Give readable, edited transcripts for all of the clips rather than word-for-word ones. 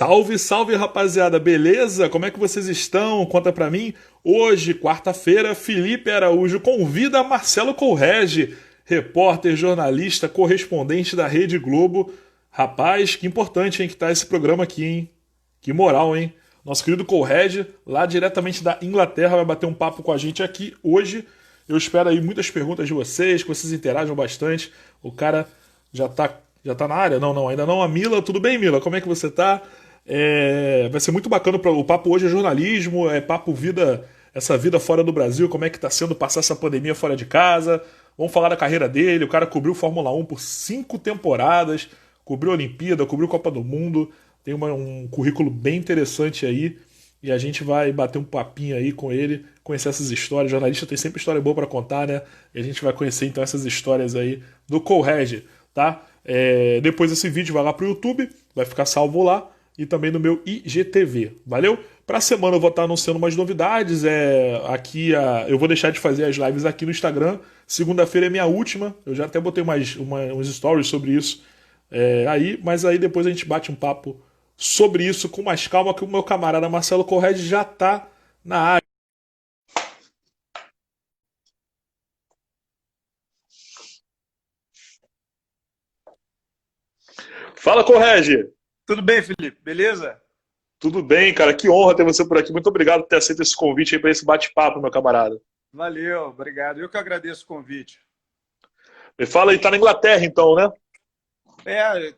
Salve, salve rapaziada, beleza? Como é que vocês estão? Conta pra mim. Hoje, quarta-feira, Felipe Araújo convida Marcelo Correge, repórter, jornalista, correspondente da Rede Globo. Rapaz, que importante, hein, que tá esse programa aqui, hein? Que moral, hein? Nosso querido Correge, lá diretamente da Inglaterra, vai bater um papo com a gente aqui hoje. Eu espero aí muitas perguntas de vocês, que vocês interajam bastante. O cara já tá na área? Não, ainda não. A Mila, tudo bem, Mila? Como é que você tá? Vai ser muito bacana. O papo hoje é jornalismo, é papo vida, essa vida fora do Brasil, como é que tá sendo passar essa pandemia fora de casa. Vamos falar da carreira dele. O cara cobriu Fórmula 1 por 5 temporadas, cobriu a Olimpíada, cobriu Copa do Mundo. Tem um currículo bem interessante aí. E a gente vai bater um papinho aí com ele, conhecer essas histórias. O jornalista tem sempre história boa pra contar, né? E a gente vai conhecer então essas histórias aí do Correge, tá? Depois esse vídeo vai lá pro YouTube, vai ficar salvo lá e também no meu IGTV, valeu? Pra semana eu vou estar anunciando umas novidades. Eu vou deixar de fazer as lives aqui no Instagram. Segunda-feira é minha última. Eu já até botei uns stories sobre isso mas aí depois a gente bate um papo sobre isso com mais calma, que o meu camarada Marcelo Correge já tá na área. Fala, Correge! Tudo bem, Felipe? Beleza? Tudo bem, cara? Que honra ter você por aqui. Muito obrigado por ter aceito esse convite aí para esse bate-papo, meu camarada. Valeu, obrigado. Eu que agradeço o convite. Me fala aí, tá na Inglaterra então, né?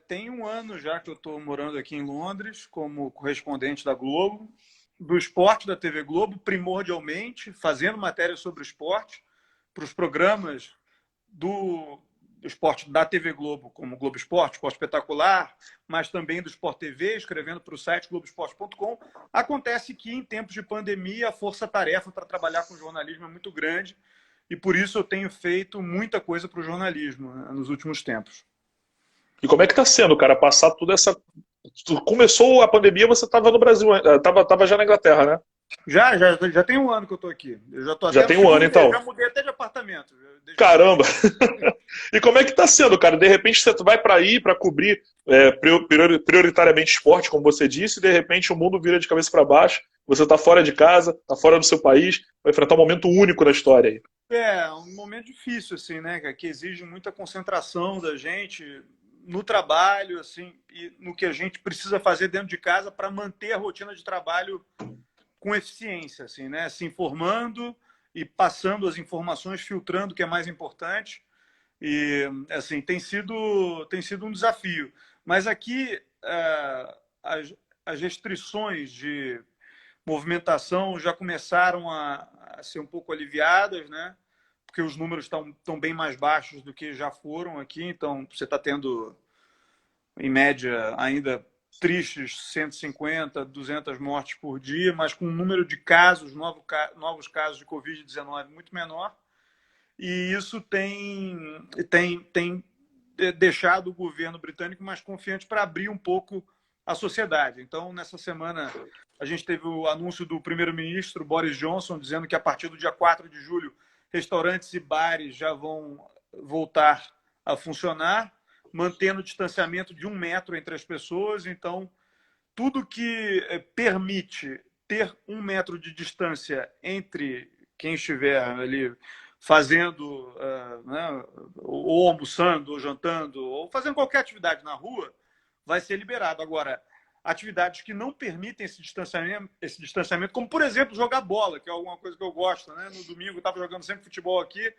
Tem um ano já que eu estou morando aqui em Londres como correspondente da Globo, do esporte da TV Globo, primordialmente, fazendo matéria sobre o esporte para os programas do esporte da TV Globo, como Globo Esporte, Esporte Espetacular, mas também do Sport TV, escrevendo para o site globoesporte.com. Acontece que, em tempos de pandemia, a força-tarefa para trabalhar com jornalismo é muito grande e, por isso, eu tenho feito muita coisa para o jornalismo, né, nos últimos tempos. E como é que tá sendo, cara, passar toda essa. Começou a pandemia, você tava no Brasil, tava já na Inglaterra, né? Já tem um ano que eu estou aqui. Eu já estou Já até no tem um ano, segundo mês, então. já mudei até de apartamento. Desde que eu Caramba! cheguei. E como é que tá sendo, cara? De repente você vai para ir para cobrir prioritariamente esporte, como você disse, e de repente o mundo vira de cabeça para baixo, você tá fora de casa, tá fora do seu país, vai enfrentar um momento único na história aí. É um momento difícil, assim, né, cara, que exige muita concentração da gente no trabalho, assim, e no que a gente precisa fazer dentro de casa para manter a rotina de trabalho com eficiência, assim, né, se informando e passando as informações, filtrando o que é mais importante. E, assim, tem sido um desafio. Mas aqui, as restrições de movimentação já começaram a ser um pouco aliviadas, né? Porque os números estão bem mais baixos do que já foram aqui, então você está tendo, em média, ainda tristes 150, 200 mortes por dia, mas com um número de casos, novos casos de Covid-19 muito menor, e isso tem deixado o governo britânico mais confiante para abrir um pouco a sociedade. Então, nessa semana, a gente teve o anúncio do primeiro-ministro Boris Johnson dizendo que a partir do dia 4 de julho, restaurantes e bares já vão voltar a funcionar, mantendo o distanciamento de 1 metro entre as pessoas. Então, tudo que permite ter 1 metro de distância entre quem estiver ali fazendo, né, ou almoçando, ou jantando, ou fazendo qualquer atividade na rua, vai ser liberado. Agora, atividades que não permitem esse distanciamento, como, por exemplo, jogar bola, que é alguma coisa que eu gosto, né? No domingo eu estava jogando sempre futebol aqui,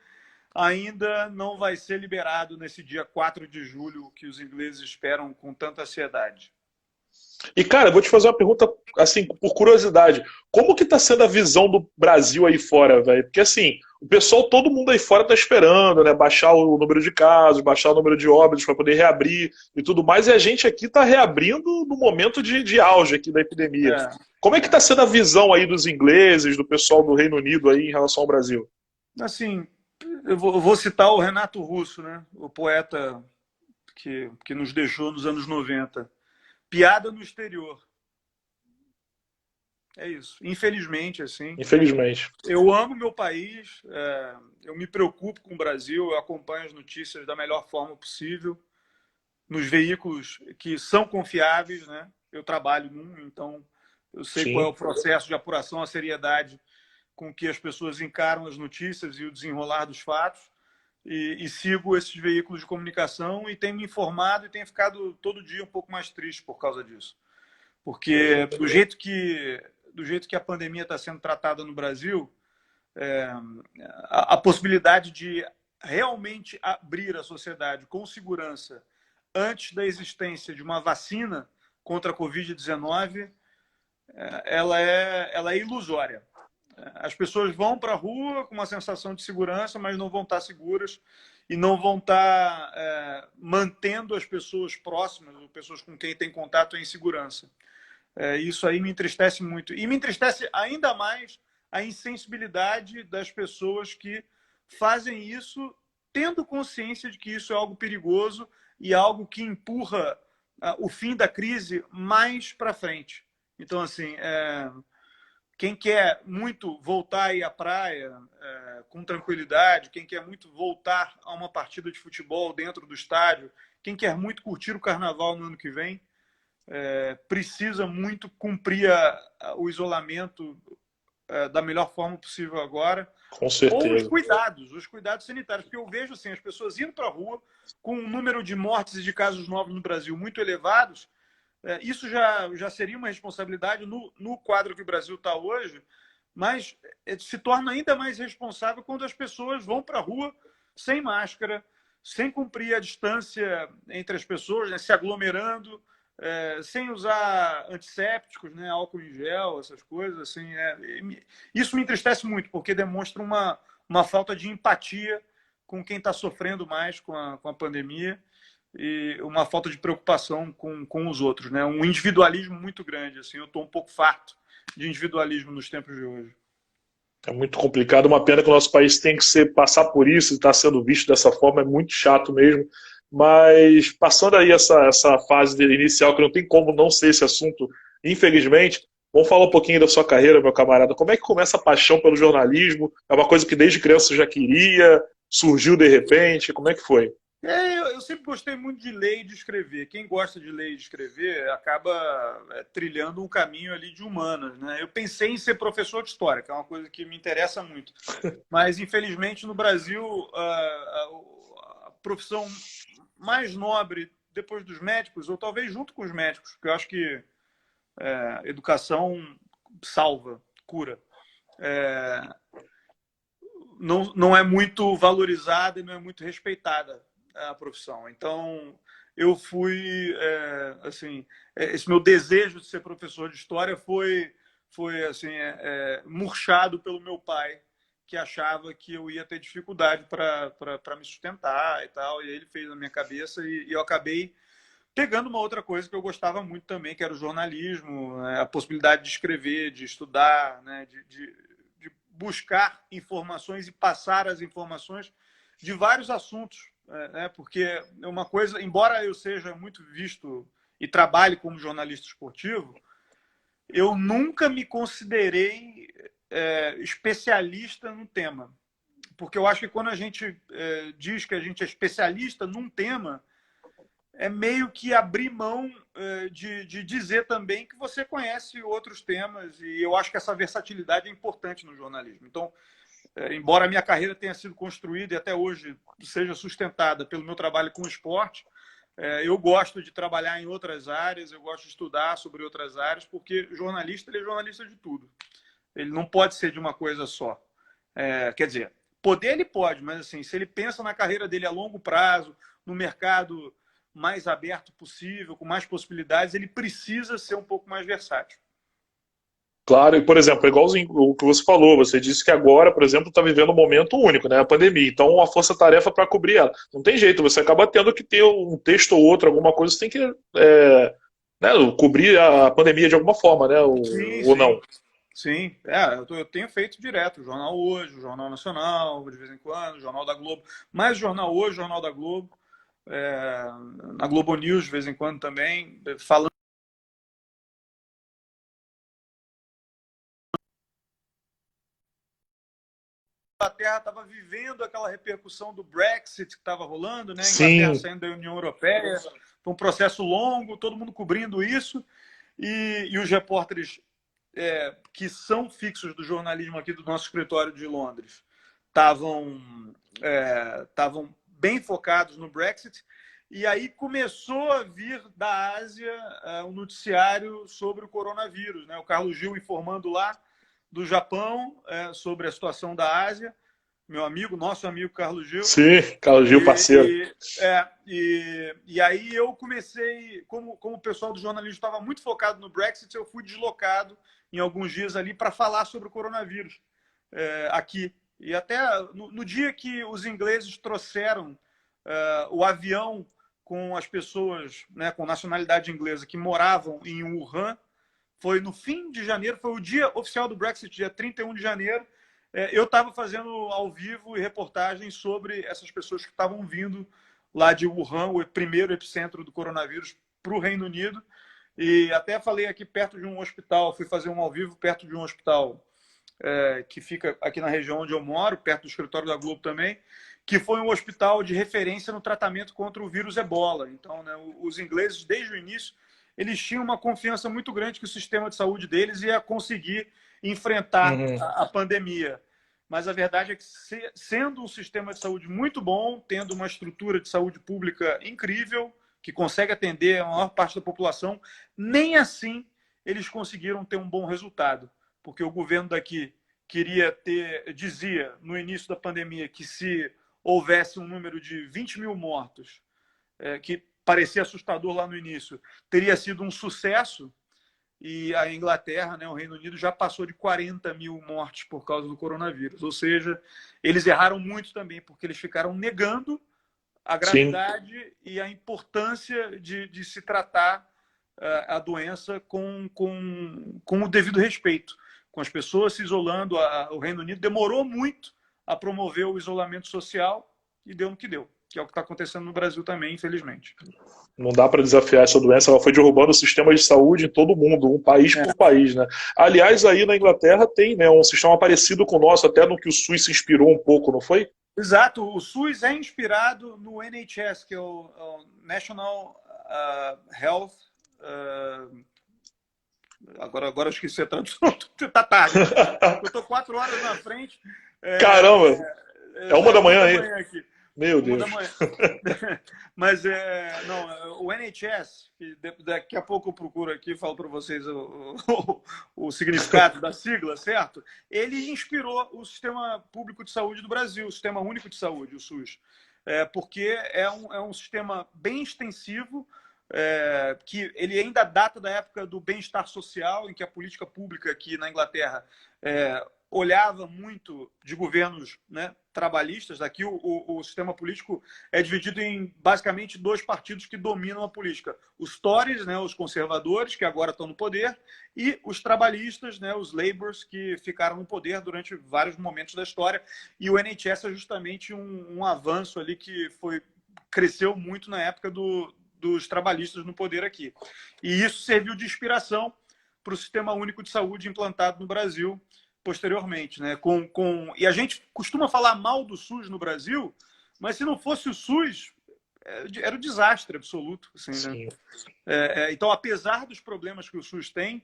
ainda não vai ser liberado nesse dia 4 de julho, que os ingleses esperam com tanta ansiedade. E, cara, eu vou te fazer uma pergunta, assim, por curiosidade. Como que tá sendo a visão do Brasil aí fora, velho? Porque, assim, o pessoal, todo mundo aí fora tá esperando, né? Baixar o número de casos, baixar o número de óbitos para poder reabrir e tudo mais. E a gente aqui tá reabrindo no momento de auge aqui da epidemia. É, Como é que tá sendo a visão aí dos ingleses, do pessoal do Reino Unido aí em relação ao Brasil? assim, eu vou citar o Renato Russo, né? O poeta que nos deixou nos anos 90. Piada no exterior. É isso. Infelizmente, assim. Infelizmente. Eu amo meu país, eu me preocupo com o Brasil, eu acompanho as notícias da melhor forma possível, nos veículos que são confiáveis, né? eu trabalho num, então eu sei qual é o Sim. processo de apuração, a seriedade com que as pessoas encaram as notícias e o desenrolar dos fatos, e sigo esses veículos de comunicação e tenho me informado e tenho ficado todo dia um pouco mais triste por causa disso. Porque do jeito que a pandemia está sendo tratada no Brasil, a possibilidade de realmente abrir a sociedade com segurança antes da existência de uma vacina contra a Covid-19, ela é ilusória. As pessoas vão para a rua com uma sensação de segurança, mas não vão estar seguras e não vão estar mantendo as pessoas próximas, ou pessoas com quem tem contato, em segurança. Isso aí me entristece muito. E me entristece ainda mais a insensibilidade das pessoas que fazem isso tendo consciência de que isso é algo perigoso e algo que empurra o fim da crise mais para frente. Então, assim, quem quer muito voltar a ir à praia com tranquilidade, quem quer muito voltar a uma partida de futebol dentro do estádio, quem quer muito curtir o carnaval no ano que vem, precisa muito cumprir o isolamento da melhor forma possível agora, Com ou certeza. os cuidados sanitários, porque eu vejo assim, as pessoas indo para a rua com um número de mortes e de casos novos no Brasil muito elevados. Isso já seria uma responsabilidade no quadro que o Brasil está hoje, mas se torna ainda mais responsável quando as pessoas vão para a rua sem máscara, sem cumprir a distância entre as pessoas, né, se aglomerando, sem usar antissépticos, né, álcool em gel, essas coisas. Assim, isso me entristece muito, porque demonstra uma falta de empatia com quem está sofrendo mais com a pandemia e uma falta de preocupação com os outros, né? Um individualismo muito grande. Assim, eu estou um pouco farto de individualismo nos tempos de hoje. É muito complicado, uma pena que o nosso país tem que passar por isso e está sendo visto dessa forma, é muito chato mesmo. Mas passando aí essa fase inicial, que não tem como não ser esse assunto, infelizmente, vamos falar um pouquinho da sua carreira, meu camarada. Como é que começa a paixão pelo jornalismo? É uma coisa que desde criança você já queria? Surgiu de repente? Como é que foi? Eu sempre gostei muito de ler e de escrever. Quem gosta de ler e de escrever acaba trilhando um caminho ali de humanas, né? Eu pensei em ser professor de história, que é uma coisa que me interessa muito. Mas, infelizmente, no Brasil, a profissão mais nobre, depois dos médicos, ou talvez junto com os médicos, porque eu acho que educação salva, cura, não é muito valorizada e não é muito respeitada a profissão. Então, eu fui, assim, esse meu desejo de ser professor de história foi assim, murchado pelo meu pai, que achava que eu ia ter dificuldade para me sustentar e tal, e ele fez na minha cabeça, e eu acabei pegando uma outra coisa que eu gostava muito também, que era o jornalismo, né? A possibilidade de escrever, de estudar, né? de buscar informações e passar as informações de vários assuntos, né? Porque é uma coisa, embora eu seja muito visto e trabalhe como jornalista esportivo, eu nunca me considerei especialista no tema. Porque eu acho que quando a gente diz que a gente é especialista num tema, é meio que abrir mão de dizer também que você conhece outros temas, e eu acho que essa versatilidade é importante no jornalismo. Então, embora a minha carreira tenha sido construída e até hoje seja sustentada pelo meu trabalho com o esporte, eu gosto de trabalhar em outras áreas, eu gosto de estudar sobre outras áreas, porque jornalista, ele é jornalista de tudo. Ele não pode ser de uma coisa só. Quer dizer, poder ele pode, mas assim, se ele pensa na carreira dele a longo prazo, no mercado mais aberto possível, com mais possibilidades, ele precisa ser um pouco mais versátil. Claro, e por exemplo, igualzinho o que você falou, você disse que agora, por exemplo, está vivendo um momento único, né? A pandemia. Então, a força-tarefa para cobrir ela. Não tem jeito, você acaba tendo que ter um texto ou outro, alguma coisa, você tem que né, cobrir a pandemia de alguma forma, né? Sim, Ou sim. não. Sim, eu tenho feito direto, o Jornal Hoje, o Jornal Nacional, de vez em quando, o Jornal da Globo, mais Jornal Hoje, Jornal da Globo, na Globo News, de vez em quando também, falando. A Inglaterra estava vivendo aquela repercussão do Brexit que estava rolando, né? A Inglaterra Sim, saindo da União Europeia, foi um processo longo, todo mundo cobrindo isso. e os repórteres que são fixos do jornalismo aqui do nosso escritório de Londres estavam bem focados no Brexit, e aí começou a vir da Ásia um noticiário sobre o coronavírus, né? O Carlos Gil informando lá do Japão sobre a situação da Ásia, nosso amigo Carlos Gil. Sim, Carlos Gil, parceiro. E aí eu comecei, como o pessoal do jornalismo estava muito focado no Brexit, eu fui deslocado em alguns dias ali para falar sobre o coronavírus aqui. E até no dia que os ingleses trouxeram o avião com as pessoas, né, com nacionalidade inglesa que moravam em Wuhan, foi no fim de janeiro, foi o dia oficial do Brexit, dia 31 de janeiro. Eu estava fazendo ao vivo e reportagens sobre essas pessoas que estavam vindo lá de Wuhan, o primeiro epicentro do coronavírus, para o Reino Unido. E até falei aqui perto de um hospital, fui fazer um ao vivo perto de um hospital que fica aqui na região onde eu moro, perto do escritório da Globo também, que foi um hospital de referência no tratamento contra o vírus Ebola. Então, né, os ingleses, desde o início, eles tinham uma confiança muito grande que o sistema de saúde deles ia conseguir enfrentar a pandemia. Mas a verdade é que, sendo um sistema de saúde muito bom, tendo uma estrutura de saúde pública incrível, que consegue atender a maior parte da população, nem assim eles conseguiram ter um bom resultado. Porque o governo daqui dizia no início da pandemia que se houvesse um número de 20 mil mortos, que parecia assustador lá no início, teria sido um sucesso. E a Inglaterra, né, o Reino Unido, já passou de 40 mil mortes por causa do coronavírus. Ou seja, eles erraram muito também, porque eles ficaram negando a gravidade Sim. e a importância de se tratar a doença com o devido respeito, com as pessoas se isolando. O Reino Unido demorou muito a promover o isolamento social e deu no que deu, que é o que está acontecendo no Brasil também, infelizmente. Não dá para desafiar essa doença, ela foi derrubando o sistema de saúde em todo mundo, um país por país, né? Aliás, aí na Inglaterra tem, né, um sistema parecido com o nosso, até no que o SUS se inspirou um pouco, não foi? Exato, o SUS é inspirado no NHS, que é o National Health... Agora eu esqueci a tradução, tá tarde. Eu tô 4 horas na frente. Caramba! É 1 da manhã aí. Meu Deus. Mas o NHS, que daqui a pouco eu procuro aqui e falo para vocês o significado da sigla, certo? Ele inspirou o sistema público de saúde do Brasil, o Sistema Único de Saúde, o SUS. Porque é um sistema bem extensivo, que ele ainda data da época do bem-estar social, em que a política pública aqui na Inglaterra olhava muito de governos, né, trabalhistas. Aqui o sistema político é dividido em basicamente 2 partidos que dominam a política. Os Tories, né, os conservadores, que agora estão no poder, e os trabalhistas, né, os Labours, que ficaram no poder durante vários momentos da história. E o NHS é justamente um avanço ali que cresceu muito na época dos trabalhistas no poder aqui. E isso serviu de inspiração para o Sistema Único de Saúde implantado no Brasil posteriormente, né? E a gente costuma falar mal do SUS no Brasil, mas se não fosse o SUS, era um desastre absoluto. Assim, né? Então, apesar dos problemas que o SUS tem,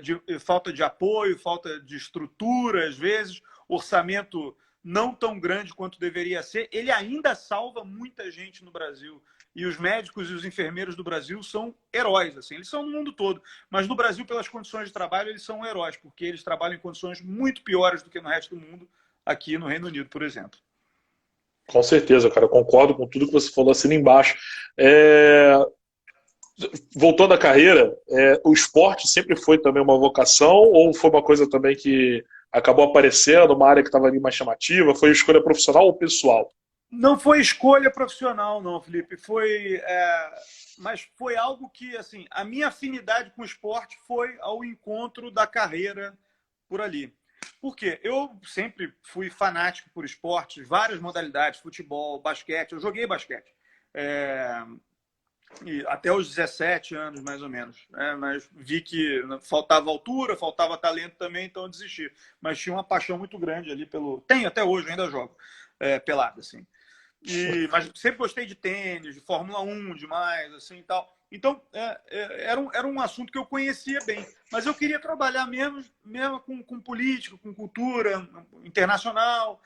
de falta de apoio, falta de estrutura, às vezes, orçamento não tão grande quanto deveria ser, ele ainda salva muita gente no Brasil. E os médicos e os enfermeiros do Brasil são heróis, assim. Eles são no mundo todo. Mas no Brasil, pelas condições de trabalho, eles são heróis, porque eles trabalham em condições muito piores do que no resto do mundo, aqui no Reino Unido, por exemplo. Com certeza, cara. Concordo com tudo que você falou assim embaixo. Voltando à carreira, o esporte sempre foi também uma vocação ou foi uma coisa também que acabou aparecendo, uma área que estava ali mais chamativa? Foi escolha profissional ou pessoal? Não foi escolha profissional, não, Felipe. Mas foi algo que, assim, a minha afinidade com o esporte foi ao encontro da carreira por ali. Por quê? Eu sempre fui fanático por esportes, várias modalidades, futebol, basquete. Eu joguei basquete. Até os 17 anos, mais ou menos. Mas vi que faltava altura, faltava talento também, então eu desisti. Mas tinha uma paixão muito grande ali pelo... Tenho até hoje, eu ainda jogo pelado, assim. Mas sempre gostei de tênis, de Fórmula 1 demais, assim, e tal. Então, era um assunto que eu conhecia bem. Mas eu queria trabalhar mesmo com política, com cultura internacional.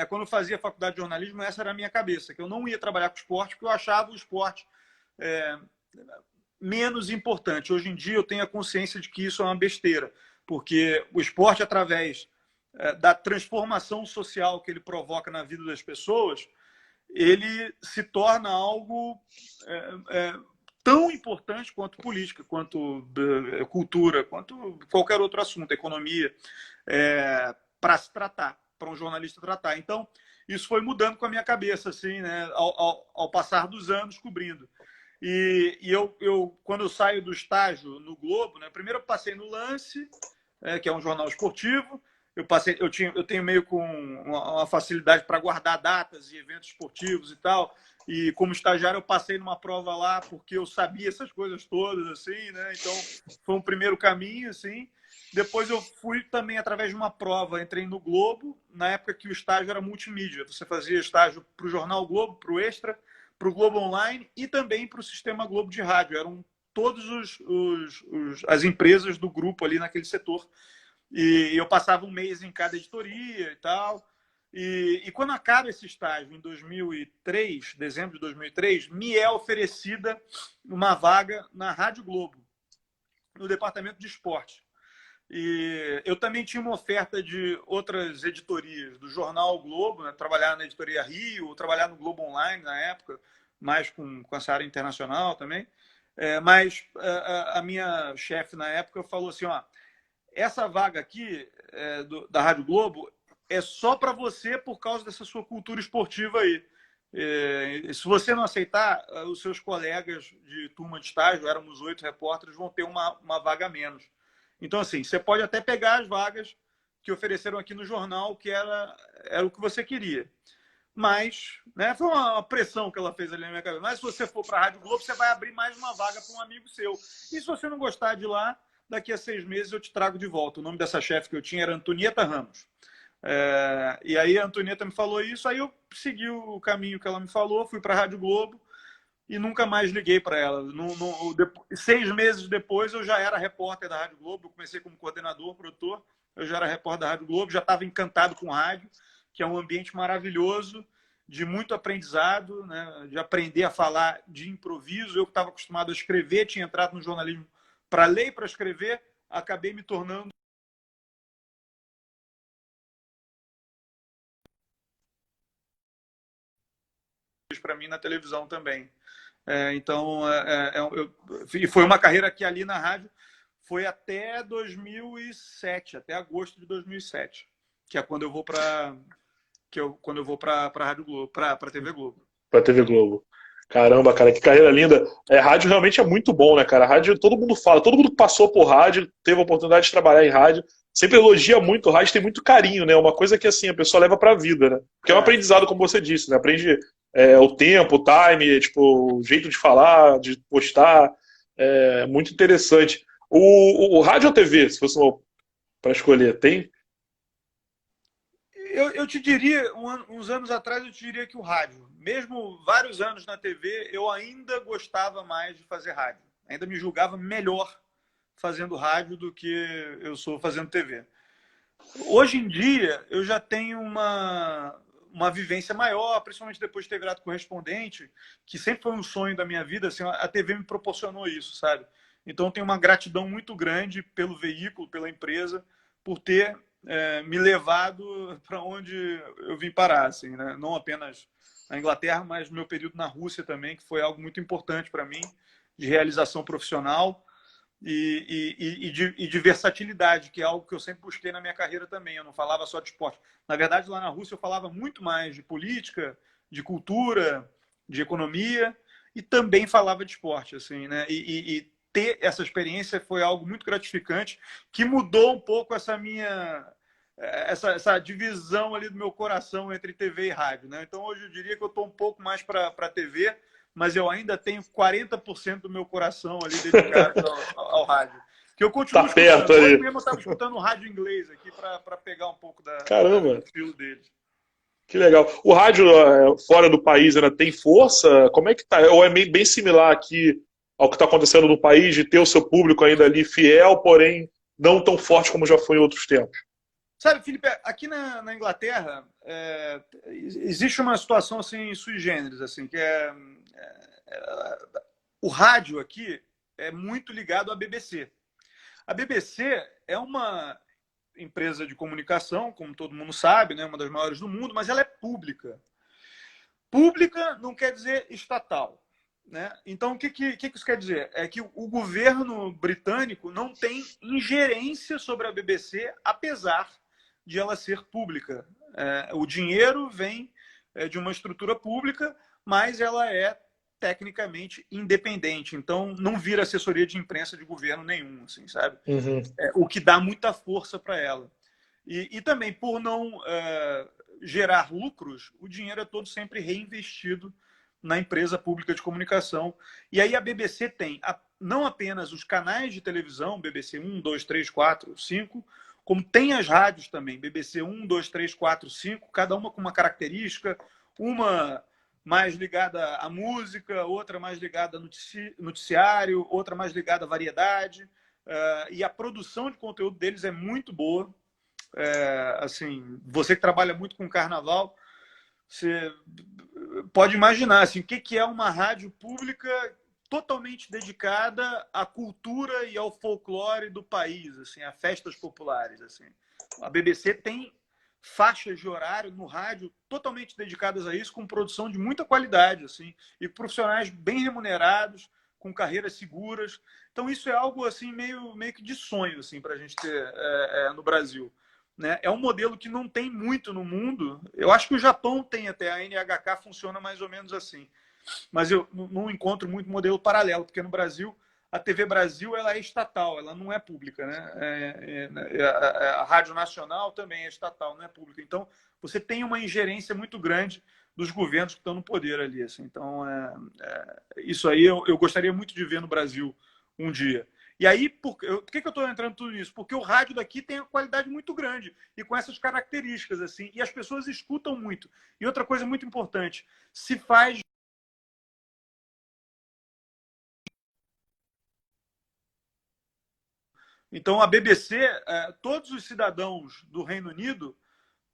Quando eu fazia faculdade de jornalismo, essa era a minha cabeça, que eu não ia trabalhar com esporte, porque eu achava o esporte menos importante. Hoje em dia eu tenho a consciência de que isso é uma besteira, porque o esporte, através da transformação social que ele provoca na vida das pessoas, ele se torna algo tão importante quanto política, quanto cultura, quanto qualquer outro assunto, economia, para se tratar, para um jornalista tratar. Então, isso foi mudando com a minha cabeça, assim, né, ao passar dos anos cobrindo. E eu, quando eu saio do estágio no Globo, né, primeiro eu passei no Lance, que é um jornal esportivo. Eu tenho meio com uma facilidade para guardar datas e eventos esportivos e tal. E como estagiário eu passei numa prova lá porque eu sabia essas coisas todas, assim, né? Então foi um primeiro caminho, assim. Depois eu fui também através de uma prova, entrei no Globo, na época que o estágio era multimídia. Você fazia estágio para o Jornal Globo, para o Extra, para o Globo Online e também para o Sistema Globo de Rádio. Eram todas as empresas do grupo ali naquele setor. E eu passava um mês em cada editoria e tal. E quando acaba esse estágio, em 2003, dezembro de 2003, me é oferecida uma vaga na Rádio Globo, no departamento de esporte. E eu também tinha uma oferta de outras editorias, do Jornal Globo, né? Trabalhar na editoria Rio, trabalhar no Globo Online na época, mais com essa área internacional também. Mas a minha chefe na época falou assim, ó, essa vaga aqui da Rádio Globo é só para você por causa dessa sua cultura esportiva aí. Se você não aceitar, os seus colegas de turma de estágio, éramos 8 repórteres, vão ter uma vaga a menos. Então, assim, você pode até pegar as vagas que ofereceram aqui no jornal, que era o que você queria. Mas, né, foi uma pressão que ela fez ali na minha cabeça. Mas se você for para a Rádio Globo, você vai abrir mais uma vaga para um amigo seu. E se você não gostar de lá, daqui a 6 meses eu te trago de volta. O nome dessa chefe que eu tinha era Antonieta Ramos. E aí a Antonieta me falou isso, aí eu segui o caminho que ela me falou, fui para a Rádio Globo e nunca mais liguei para ela. 6 meses depois eu já era repórter da Rádio Globo, eu comecei como coordenador, produtor, eu já era repórter da Rádio Globo, já estava encantado com rádio, que é um ambiente maravilhoso, de muito aprendizado, né, de aprender a falar de improviso. Eu que estava acostumado a escrever, tinha entrado no jornalismo para ler e para escrever, acabei me tornando para mim na televisão também. E foi uma carreira que ali na rádio foi até 2007, até agosto de 2007, que é quando eu vou para a Rádio Globo, para a TV Globo. Para a TV Globo. Caramba, cara, que carreira linda. Rádio realmente é muito bom, né, cara? Rádio, todo mundo fala, todo mundo que passou por rádio, teve a oportunidade de trabalhar em rádio, sempre elogia muito o rádio, tem muito carinho, né? Uma coisa que, assim, a pessoa leva pra vida, né? Porque é um aprendizado, como você disse, né? Aprende o tempo, o time, tipo, o jeito de falar, de postar. Muito interessante. O rádio ou TV, se fosse para escolher, tem? Eu te diria, uns anos atrás, eu te diria que o rádio, mesmo vários anos na TV, eu ainda gostava mais de fazer rádio. Ainda me julgava melhor fazendo rádio do que eu sou fazendo TV. Hoje em dia, eu já tenho uma vivência maior, principalmente depois de ter virado correspondente, que sempre foi um sonho da minha vida. Assim, a TV me proporcionou isso, sabe? Então, eu tenho uma gratidão muito grande pelo veículo, pela empresa, por ter me levado para onde eu vim parar, assim, né? Não apenas na Inglaterra, mas no meu período na Rússia também, que foi algo muito importante para mim, de realização profissional e de versatilidade, que é algo que eu sempre busquei na minha carreira também. Eu não falava só de esporte. Na verdade, lá na Rússia eu falava muito mais de política, de cultura, de economia, e também falava de esporte, assim, né? E ter essa experiência foi algo muito gratificante, que mudou um pouco essa divisão ali do meu coração entre TV e rádio, né? Então, hoje eu diria que eu estou um pouco mais para a TV, mas eu ainda tenho 40% do meu coração ali dedicado ao rádio. Que eu continuo perto escutando. ali. Hoje mesmo eu estava escutando rádio inglês aqui para pegar um pouco Caramba. do estilo deles. Que legal. O rádio fora do país ainda tem força? Como é que tá? Ou é bem similar aqui ao que está acontecendo no país, de ter o seu público ainda ali fiel, porém não tão forte como já foi em outros tempos? Sabe, Felipe, aqui na Inglaterra existe uma situação assim sui generis, assim, que o rádio aqui é muito ligado à BBC. A BBC é uma empresa de comunicação, como todo mundo sabe, né, uma das maiores do mundo, mas ela é pública. Pública não quer dizer estatal. Né? Então, o que isso quer dizer? É que o governo britânico não tem ingerência sobre a BBC, apesar de ela ser pública. O dinheiro vem de uma estrutura pública, mas ela é tecnicamente independente. Então, não vira assessoria de imprensa de governo nenhum, assim, sabe? Uhum. O que dá muita força para ela. E também, por não gerar lucros, o dinheiro é todo sempre reinvestido na empresa pública de comunicação. E aí a BBC tem não apenas os canais de televisão, BBC 1, 2, 3, 4, 5, como tem as rádios também, BBC 1, 2, 3, 4, 5, cada uma com uma característica, uma mais ligada à música, outra mais ligada a noticiário, outra mais ligada à variedade. E a produção de conteúdo deles é muito boa. Assim, você que trabalha muito com carnaval, você pode imaginar assim, o que é uma rádio pública totalmente dedicada à cultura e ao folclore do país, assim, a festas populares. Assim. A BBC tem faixas de horário no rádio totalmente dedicadas a isso, com produção de muita qualidade, assim, e profissionais bem remunerados, com carreiras seguras. Então isso é algo assim meio que de sonho assim, para a gente ter no Brasil. Né? É um modelo que não tem muito no mundo. Eu acho que o Japão tem até, a NHK funciona mais ou menos assim. Mas eu não encontro muito modelo paralelo, porque no Brasil, a TV Brasil ela é estatal, ela não é pública. Né? A Rádio Nacional também é estatal, não é pública. Então, você tem uma ingerência muito grande dos governos que estão no poder ali. Assim. Então, isso aí eu gostaria muito de ver no Brasil um dia. E aí, por que eu estou entrando tudo nisso? Porque o rádio daqui tem uma qualidade muito grande e com essas características, assim, e as pessoas escutam muito. E outra coisa muito importante, se faz. Então, a BBC, todos os cidadãos do Reino Unido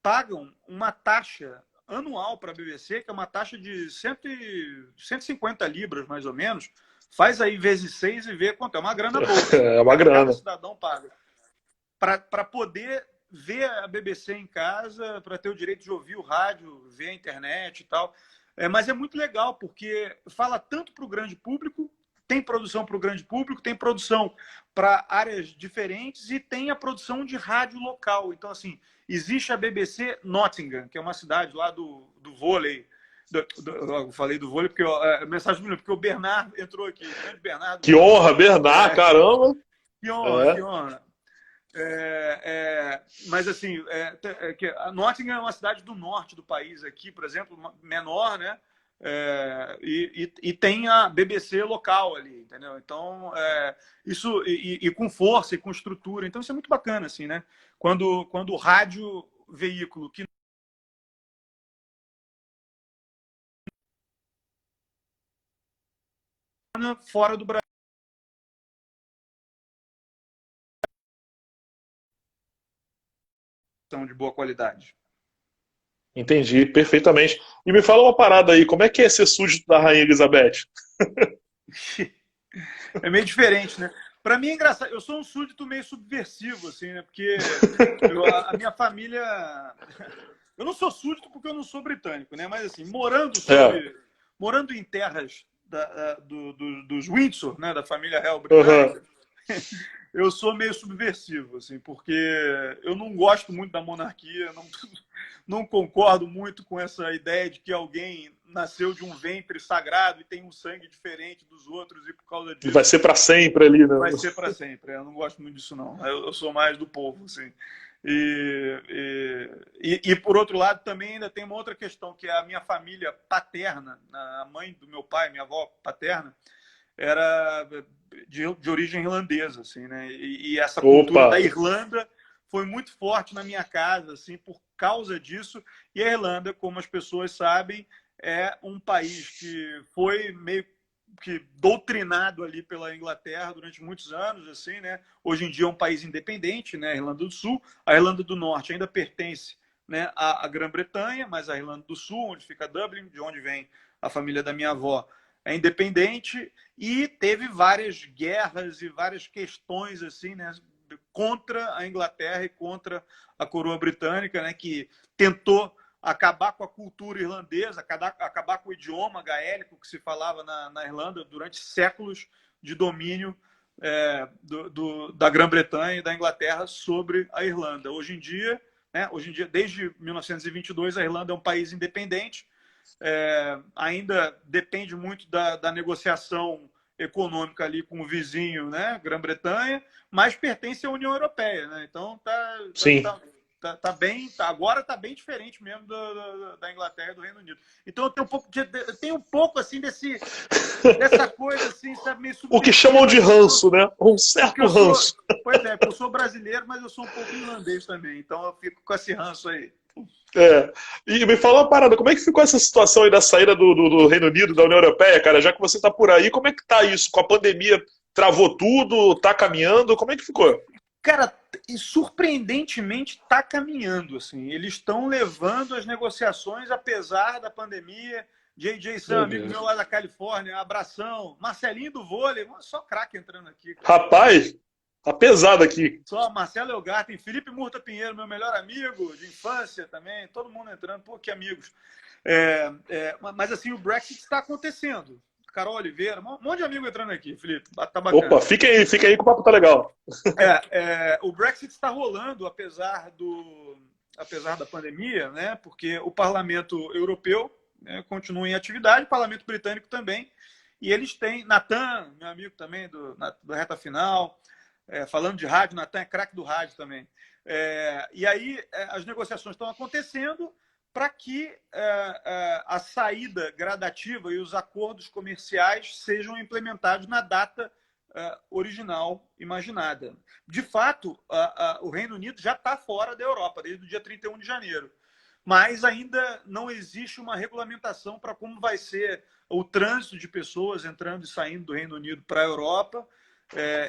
pagam uma taxa anual para a BBC, que é uma taxa de 150 libras, mais ou menos. Faz aí vezes 6 e vê quanto é. Uma grana boa. É uma grana. Cada cidadão paga. Para poder ver a BBC em casa, para ter o direito de ouvir o rádio, ver a internet e tal. Mas é muito legal, porque fala tanto para o grande público, tem produção para o grande público, tem produção para áreas diferentes e tem a produção de rádio local. Então, assim, existe a BBC Nottingham, que é uma cidade lá do vôlei. Eu falei do vôlei porque mensagem porque o Bernardo entrou aqui. Bernardo, que honra, Bernardo, caramba! Que honra, que honra. Mas assim, a Nottingham é uma cidade do norte do país aqui, por exemplo, menor, né? E tem a BBC local ali, entendeu? Então, isso e com força e com estrutura. Então, isso é muito bacana, assim, né? Quando o rádio veículo que fora do Brasil são de boa qualidade. Entendi, perfeitamente. E me fala uma parada aí, como é que é ser súdito da Rainha Elizabeth? É meio diferente, né? Para mim é engraçado. Eu sou um súdito meio subversivo, assim, né? Porque a minha família. Eu não sou súdito porque eu não sou britânico, né? Mas assim, morando em terras dos Windsor, né? Da família real britânica, eu sou meio subversivo, assim, porque eu não gosto muito da monarquia, não concordo muito com essa ideia de que alguém nasceu de um ventre sagrado e tem um sangue diferente dos outros e por causa disso... Vai ser para sempre ali, né? Vai ser para sempre. Eu não gosto muito disso, não. Eu sou mais do povo, assim. E por outro lado, também ainda tem uma outra questão, que é a minha família paterna, a mãe do meu pai, minha avó paterna, era de origem irlandesa, assim, né? E essa cultura da Irlanda foi muito forte na minha casa, assim, por causa disso. E a Irlanda, como as pessoas sabem, é um país que foi meio que doutrinado ali pela Inglaterra durante muitos anos, assim, né? Hoje em dia é um país independente, né? A Irlanda do Sul, a Irlanda do Norte ainda pertence, né, à Grã-Bretanha, mas a Irlanda do Sul, onde fica Dublin, de onde vem a família da minha avó, é independente e teve várias guerras e várias questões assim, né, contra a Inglaterra e contra a coroa britânica, né, que tentou acabar com a cultura irlandesa, acabar com o idioma gaélico que se falava na Irlanda durante séculos de domínio da Grã-Bretanha e da Inglaterra sobre a Irlanda. Hoje em dia, desde 1922, a Irlanda é um país independente, ainda depende muito da negociação econômica ali com o vizinho, né, Grã-Bretanha, mas pertence à União Europeia, né? Então Sim. agora está bem diferente mesmo da Inglaterra e do Reino Unido. Então eu tenho um pouco assim dessa coisa assim, sabe, meio O que chamam de ranço, né? Um porque certo ranço. pois é, eu sou brasileiro, mas eu sou um pouco irlandês também, então eu fico com esse ranço aí. É. E me fala uma parada, como é que ficou essa situação aí da saída do Reino Unido, da União Europeia, cara? Já que você tá por aí, como é que tá isso? Com a pandemia, travou tudo? Tá caminhando? Como é que ficou? Cara, e surpreendentemente está caminhando, assim. Eles estão levando as negociações, apesar da pandemia. JJ Sam, amigo meu lá da Califórnia, abração. Marcelinho do vôlei, só craque entrando aqui, cara. Rapaz, tá pesado aqui. Só Marcelo Elgarten, Felipe Murta Pinheiro, meu melhor amigo de infância também, todo mundo entrando, pô, que amigos. Mas assim, o Brexit está acontecendo. Carol Oliveira, um monte de amigo entrando aqui, Felipe, tá bacana. Opa, fica aí que o papo tá legal. O Brexit está rolando, apesar da pandemia, né? Porque o Parlamento Europeu, né, continua em atividade, o Parlamento Britânico também, e eles têm, Natan, meu amigo também do Reta Final, falando de rádio, Natan é craque do rádio também. E aí as negociações estão acontecendo para que a saída gradativa e os acordos comerciais sejam implementados na data original imaginada. De fato, o Reino Unido já está fora da Europa desde o dia 31 de janeiro, mas ainda não existe uma regulamentação para como vai ser o trânsito de pessoas entrando e saindo do Reino Unido para a Europa,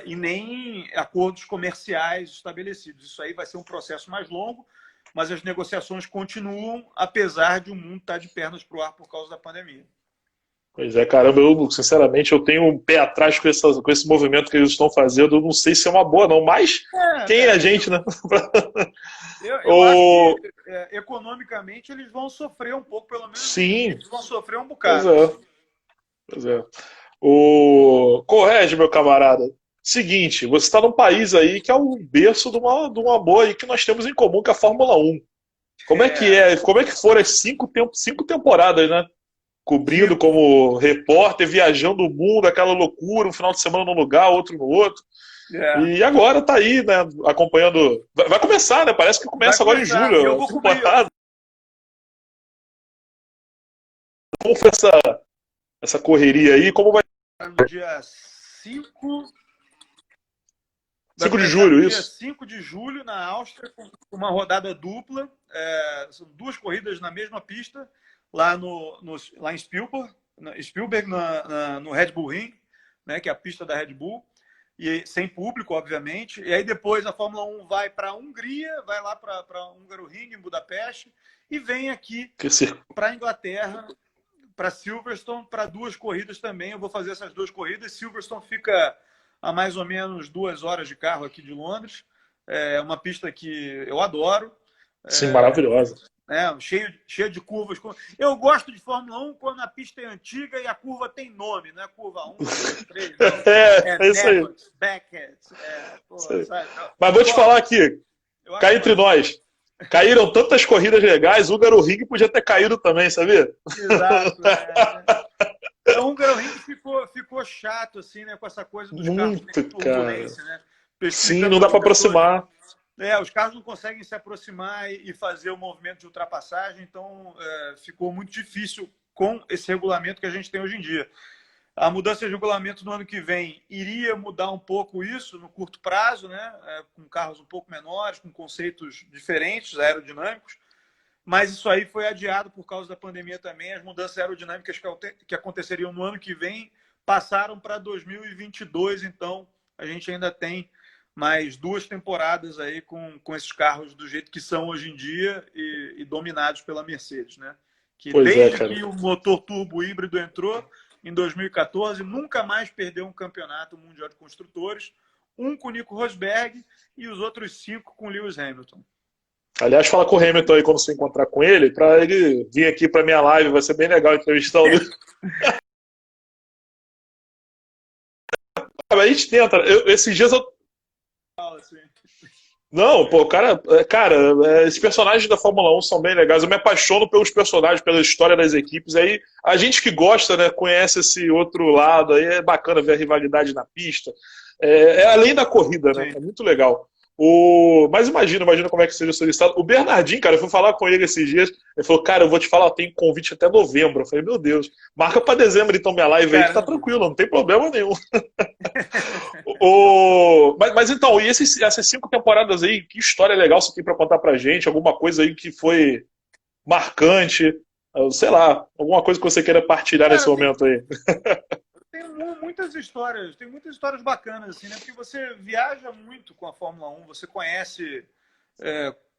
e nem acordos comerciais estabelecidos. Isso aí vai ser um processo mais longo, mas as negociações continuam, apesar de o mundo estar de pernas para o ar por causa da pandemia. Pois é, caramba, sinceramente, eu tenho um pé atrás com esse movimento que eles estão fazendo. Eu não sei se é uma boa, não, mas quem é a gente, né? Eu acho que economicamente eles vão sofrer um pouco, pelo menos. Sim. Eles vão sofrer um bocado. Pois é. Correge, meu camarada. Seguinte, você está num país aí que é o berço de uma boa aí que nós temos em comum, que é a Fórmula 1. Como é que é? Como é que foram as cinco temporadas, né? Cobrindo como repórter, viajando o mundo, aquela loucura, um final de semana num lugar, outro no outro. E agora tá aí, né? Acompanhando. Vai começar, né? Parece que começa agora em julho. Eu vou cobrir. Como foi essa correria aí? Como vai. No dia 5 de julho, dia 5 de julho, na Áustria, com uma rodada dupla. São duas corridas na mesma pista, lá em Spielberg, no Red Bull Ring, né, que é a pista da Red Bull, e sem público, obviamente. E aí depois a Fórmula 1 vai para a Hungria, vai lá para Hungaroring, em Budapeste, e vem aqui para a Inglaterra, para Silverstone, para duas corridas também. Eu vou fazer essas duas corridas. Silverstone fica a mais ou menos 2 horas de carro aqui de Londres. É uma pista que eu adoro. Sim, maravilhosa. Cheia de curvas. Eu gosto de Fórmula 1 quando a pista é antiga e a curva tem nome, não é curva 1, 2, 3. É isso aí. Beckett. Mas vou te falar aqui, cá entre nós, caíram tantas corridas legais, o Hungaroring podia ter caído também, sabia? Exato. O Hungaroring ficou chato, assim, né, com essa coisa dos carros de turbulência, né? Sim, não dá para aproximar. Os carros não conseguem se aproximar e fazer o movimento de ultrapassagem, então ficou muito difícil com esse regulamento que a gente tem hoje em dia. A mudança de regulamento no ano que vem iria mudar um pouco isso no curto prazo, né? Com carros um pouco menores, com conceitos diferentes, aerodinâmicos, mas isso aí foi adiado por causa da pandemia também. As mudanças aerodinâmicas que aconteceriam no ano que vem passaram para 2022, então a gente ainda tem mais 2 temporadas aí com esses carros do jeito que são hoje em dia e dominados pela Mercedes, né? Que Pois é, desde cara. que o motor turbo híbrido entrou, em 2014, nunca mais perdeu um campeonato mundial de construtores, um com o Nico Rosberg e os outros 5 com Lewis Hamilton. Aliás, fala com o Hamilton aí quando você encontrar com ele, para ele vir aqui para minha live, vai ser bem legal entrevistar o Lewis. A gente tenta. Esses dias eu. Assim. Não, pô, cara, esses personagens da Fórmula 1 são bem legais. Eu me apaixono pelos personagens, pela história das equipes. Aí a gente que gosta, né, conhece esse outro lado. Aí é bacana ver a rivalidade na pista. É além da corrida, né? Sim. É muito legal. Mas imagina como é que seja o solicitado. O Bernardinho, cara, eu fui falar com ele esses dias. Ele falou, cara, eu vou te falar, eu tenho convite até novembro. Eu falei, meu Deus, marca pra dezembro então minha live aí, que tá tranquilo, não tem problema nenhum. Mas então, e essas 5 temporadas aí, que história legal você tem pra contar pra gente? Alguma coisa aí que foi marcante? Sei lá, alguma coisa que você queira partilhar nesse momento aí. Tem muitas histórias bacanas, assim, né? Porque você viaja muito com a Fórmula 1, você conhece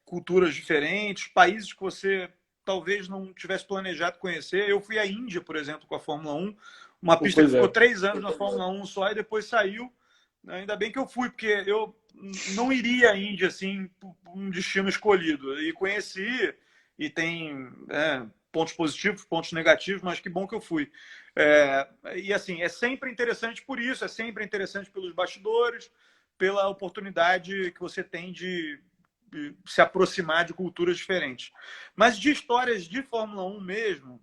culturas diferentes, países que você talvez não tivesse planejado conhecer. Eu fui à Índia, por exemplo, com a Fórmula 1, uma pista que ficou 3 anos na Fórmula 1 só e depois saiu. Ainda bem que eu fui, porque eu não iria à Índia assim, por um destino escolhido. E conheci, e tem pontos positivos, pontos negativos, mas que bom que eu fui. E assim, é sempre interessante por isso, é sempre interessante pelos bastidores, pela oportunidade que você tem de se aproximar de culturas diferentes. Mas de histórias de Fórmula 1 mesmo,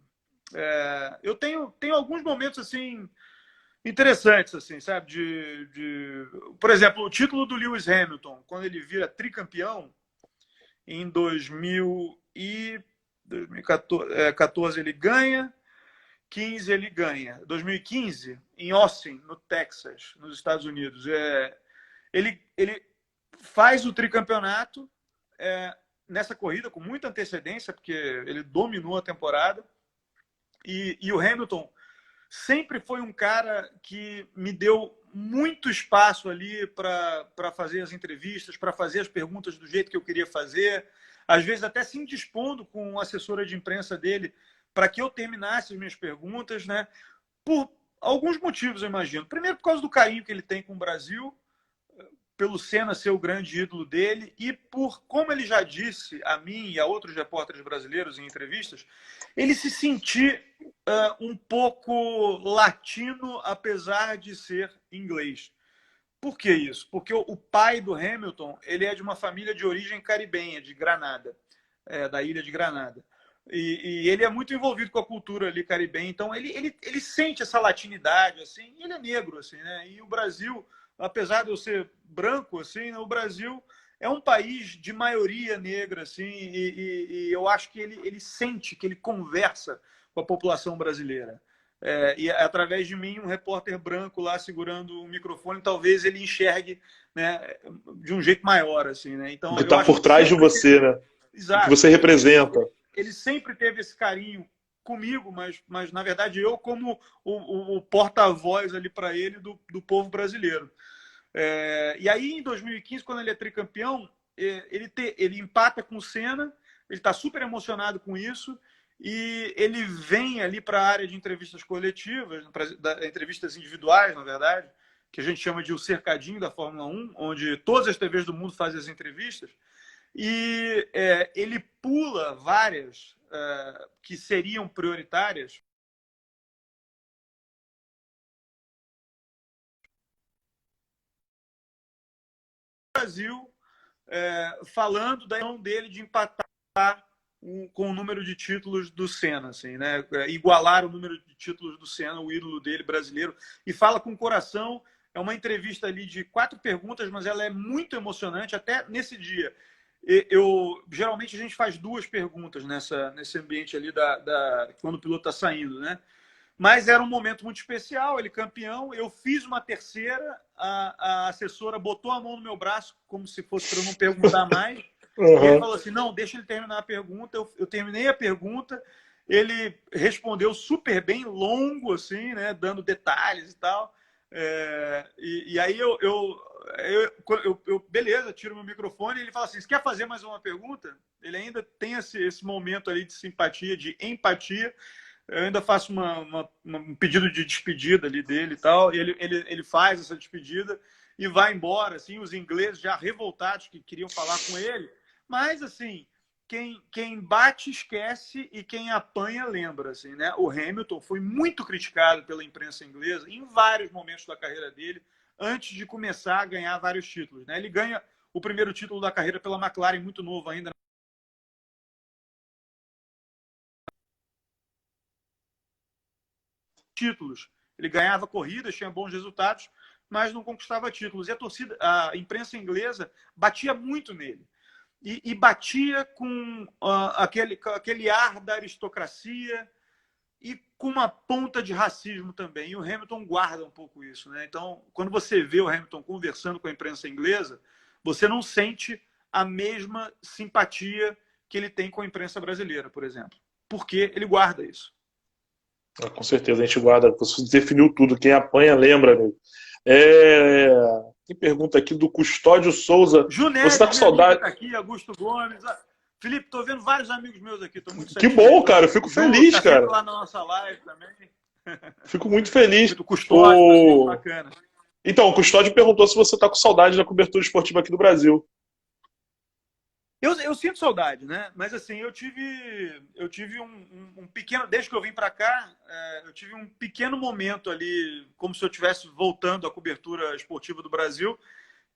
eu tenho alguns momentos assim interessantes, assim, sabe? Por exemplo, o título do Lewis Hamilton, quando ele vira tricampeão, em 2014 ele ganha, 15 ele ganha. 2015, em Austin, no Texas, nos Estados Unidos, ele faz o tricampeonato nessa corrida com muita antecedência, porque ele dominou a temporada. E o Hamilton sempre foi um cara que me deu muito espaço ali para fazer as entrevistas, para fazer as perguntas do jeito que eu queria fazer, às vezes até se indispondo com a assessora de imprensa dele para que eu terminasse as minhas perguntas, né? Por alguns motivos, eu imagino. Primeiro, por causa do carinho que ele tem com o Brasil, pelo Senna ser o grande ídolo dele e por, como ele já disse a mim e a outros repórteres brasileiros em entrevistas, ele se sentir um pouco latino, apesar de ser inglês. Por que isso? Porque o pai do Hamilton, ele é de uma família de origem caribenha, de Granada, da ilha de Granada. E ele é muito envolvido com a cultura ali caribenha, então ele sente essa latinidade, assim, e ele é negro, assim, né? E o Brasil, apesar de eu ser branco, assim, né, o Brasil é um país de maioria negra, assim, e eu acho que ele sente que ele conversa com a população brasileira. E através de mim, um repórter branco lá segurando o microfone, talvez ele enxergue, né, de um jeito maior, assim, né? Então, o que está por trás de você, né? Exato. O que você representa. Ele sempre teve esse carinho comigo, mas na verdade eu como o porta-voz ali para ele do povo brasileiro. E aí em 2015, quando ele é tricampeão, ele empata com o Senna, ele está super emocionado com isso e ele vem ali para a área de entrevistas coletivas, entrevistas individuais, na verdade, que a gente chama de o cercadinho da Fórmula 1, onde todas as TVs do mundo fazem as entrevistas. E ele pula várias que seriam prioritárias. No Brasil, falando da mão dele de empatar com o número de títulos do Senna, assim, né? Igualar o número de títulos do Senna, o ídolo dele brasileiro, e fala com o coração. É uma entrevista ali de 4 perguntas, mas ela é muito emocionante, até nesse dia. Geralmente a gente faz 2 perguntas nesse ambiente ali quando o piloto está saindo, né? Mas era um momento muito especial, ele campeão. Eu fiz uma terceira, a assessora botou a mão no meu braço como se fosse para eu não perguntar mais. Uhum. E ele falou assim: não, deixa ele terminar a pergunta. Eu terminei a pergunta ele respondeu super bem, longo, assim, né? Dando detalhes e tal. E aí beleza, tiro meu microfone e ele fala assim: você quer fazer mais uma pergunta? Ele ainda tem esse momento ali de simpatia, de empatia. Eu ainda faço um pedido de despedida ali dele e tal. E ele faz essa despedida e vai embora, assim, os ingleses já revoltados que queriam falar com ele. Mas, assim, quem bate esquece e quem apanha lembra, assim, né? O Hamilton foi muito criticado pela imprensa inglesa em vários momentos da carreira dele, antes de começar a ganhar vários títulos, né? Ele ganha o primeiro título da carreira pela McLaren, muito novo ainda. Títulos. Ele ganhava corridas, tinha bons resultados, mas não conquistava títulos. E a imprensa inglesa batia muito nele. E batia com aquele ar da aristocracia e com uma ponta de racismo também. E o Hamilton guarda um pouco isso, né? Então, quando você vê o Hamilton conversando com a imprensa inglesa, você não sente a mesma simpatia que ele tem com a imprensa brasileira, por exemplo. Porque ele guarda isso. Com certeza, a gente guarda. Você definiu tudo. Quem apanha, lembra, amigo. Tem pergunta aqui do Custódio Souza. Junete, você tá com saudade? Tá aqui, Augusto Gomes. Felipe, tô vendo vários amigos meus aqui. Tô muito Que satisfeito. bom, cara. Eu fico feliz, tá cara. lá na nossa live também. Fico muito feliz. Muito Custódio, bacana. Então, o Custódio perguntou se você tá com saudade da cobertura esportiva aqui do Brasil. Eu sinto saudade, né? Mas assim, eu tive um pequeno, desde que eu vim para cá, eu tive um pequeno momento ali, como se eu estivesse voltando à cobertura esportiva do Brasil,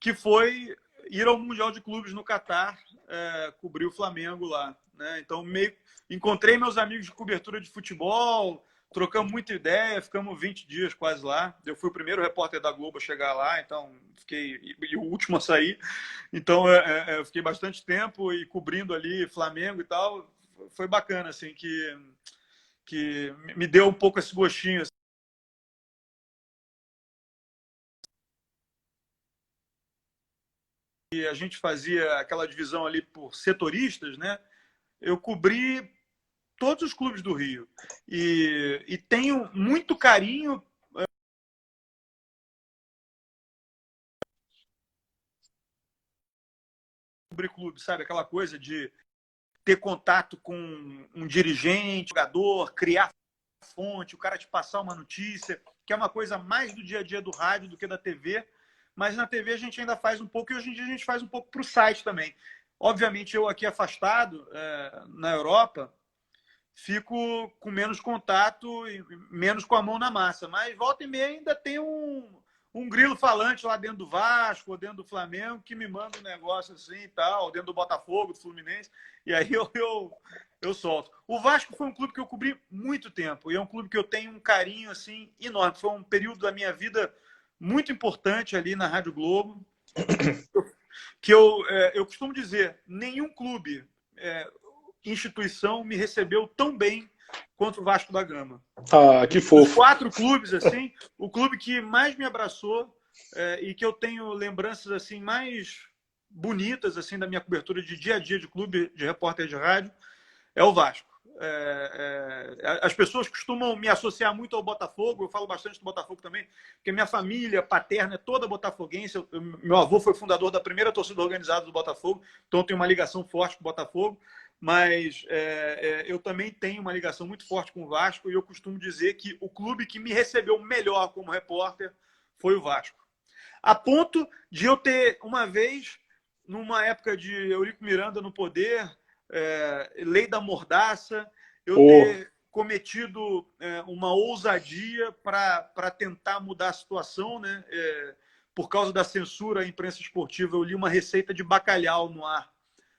que foi ir ao Mundial de Clubes no Catar, cobrir o Flamengo lá, né? Então encontrei meus amigos de cobertura de futebol, trocamos muita ideia, ficamos 20 dias quase lá. Eu fui o primeiro repórter da Globo a chegar lá, então fiquei e o último a sair. Então eu fiquei bastante tempo e cobrindo ali Flamengo e tal. Foi bacana, assim, que me deu um pouco esse gostinho. Assim. E a gente fazia aquela divisão ali por setoristas, né? Eu cobri todos os clubes do Rio. E tenho muito carinho sobre clube, sabe? Aquela coisa de ter contato com um dirigente, um jogador, criar fonte, o cara te passar uma notícia, que é uma coisa mais do dia a dia do rádio do que da TV. Mas na TV a gente ainda faz um pouco, e hoje em dia a gente faz um pouco para o site também. Obviamente, eu aqui afastado, na Europa, fico com menos contato e menos com a mão na massa. Mas volta e meia ainda tem um grilo falante lá dentro do Vasco, ou dentro do Flamengo, que me manda um negócio assim e tal, dentro do Botafogo, do Fluminense, e aí eu solto. O Vasco foi um clube que eu cobri muito tempo, e é um clube que eu tenho um carinho assim enorme. Foi um período da minha vida muito importante ali na Rádio Globo, que eu costumo dizer, nenhum clube, instituição me recebeu tão bem quanto o Vasco da Gama. Ah, que fofo. Os 4 clubes, assim, o clube que mais me abraçou e que eu tenho lembranças assim mais bonitas assim da minha cobertura de dia a dia de clube, de repórter de rádio, é o Vasco. As pessoas costumam me associar muito ao Botafogo, eu falo bastante do Botafogo também, porque minha família paterna é toda botafoguense, meu avô foi fundador da primeira torcida organizada do Botafogo, então eu tenho uma ligação forte com o Botafogo, mas eu também tenho uma ligação muito forte com o Vasco, e eu costumo dizer que o clube que me recebeu melhor como repórter foi o Vasco. A ponto de eu ter, uma vez, numa época de Eurico Miranda no poder, lei da mordaça, eu ter cometido uma ousadia para tentar mudar a situação, né? Por causa da censura à imprensa esportiva, eu li uma receita de bacalhau no ar,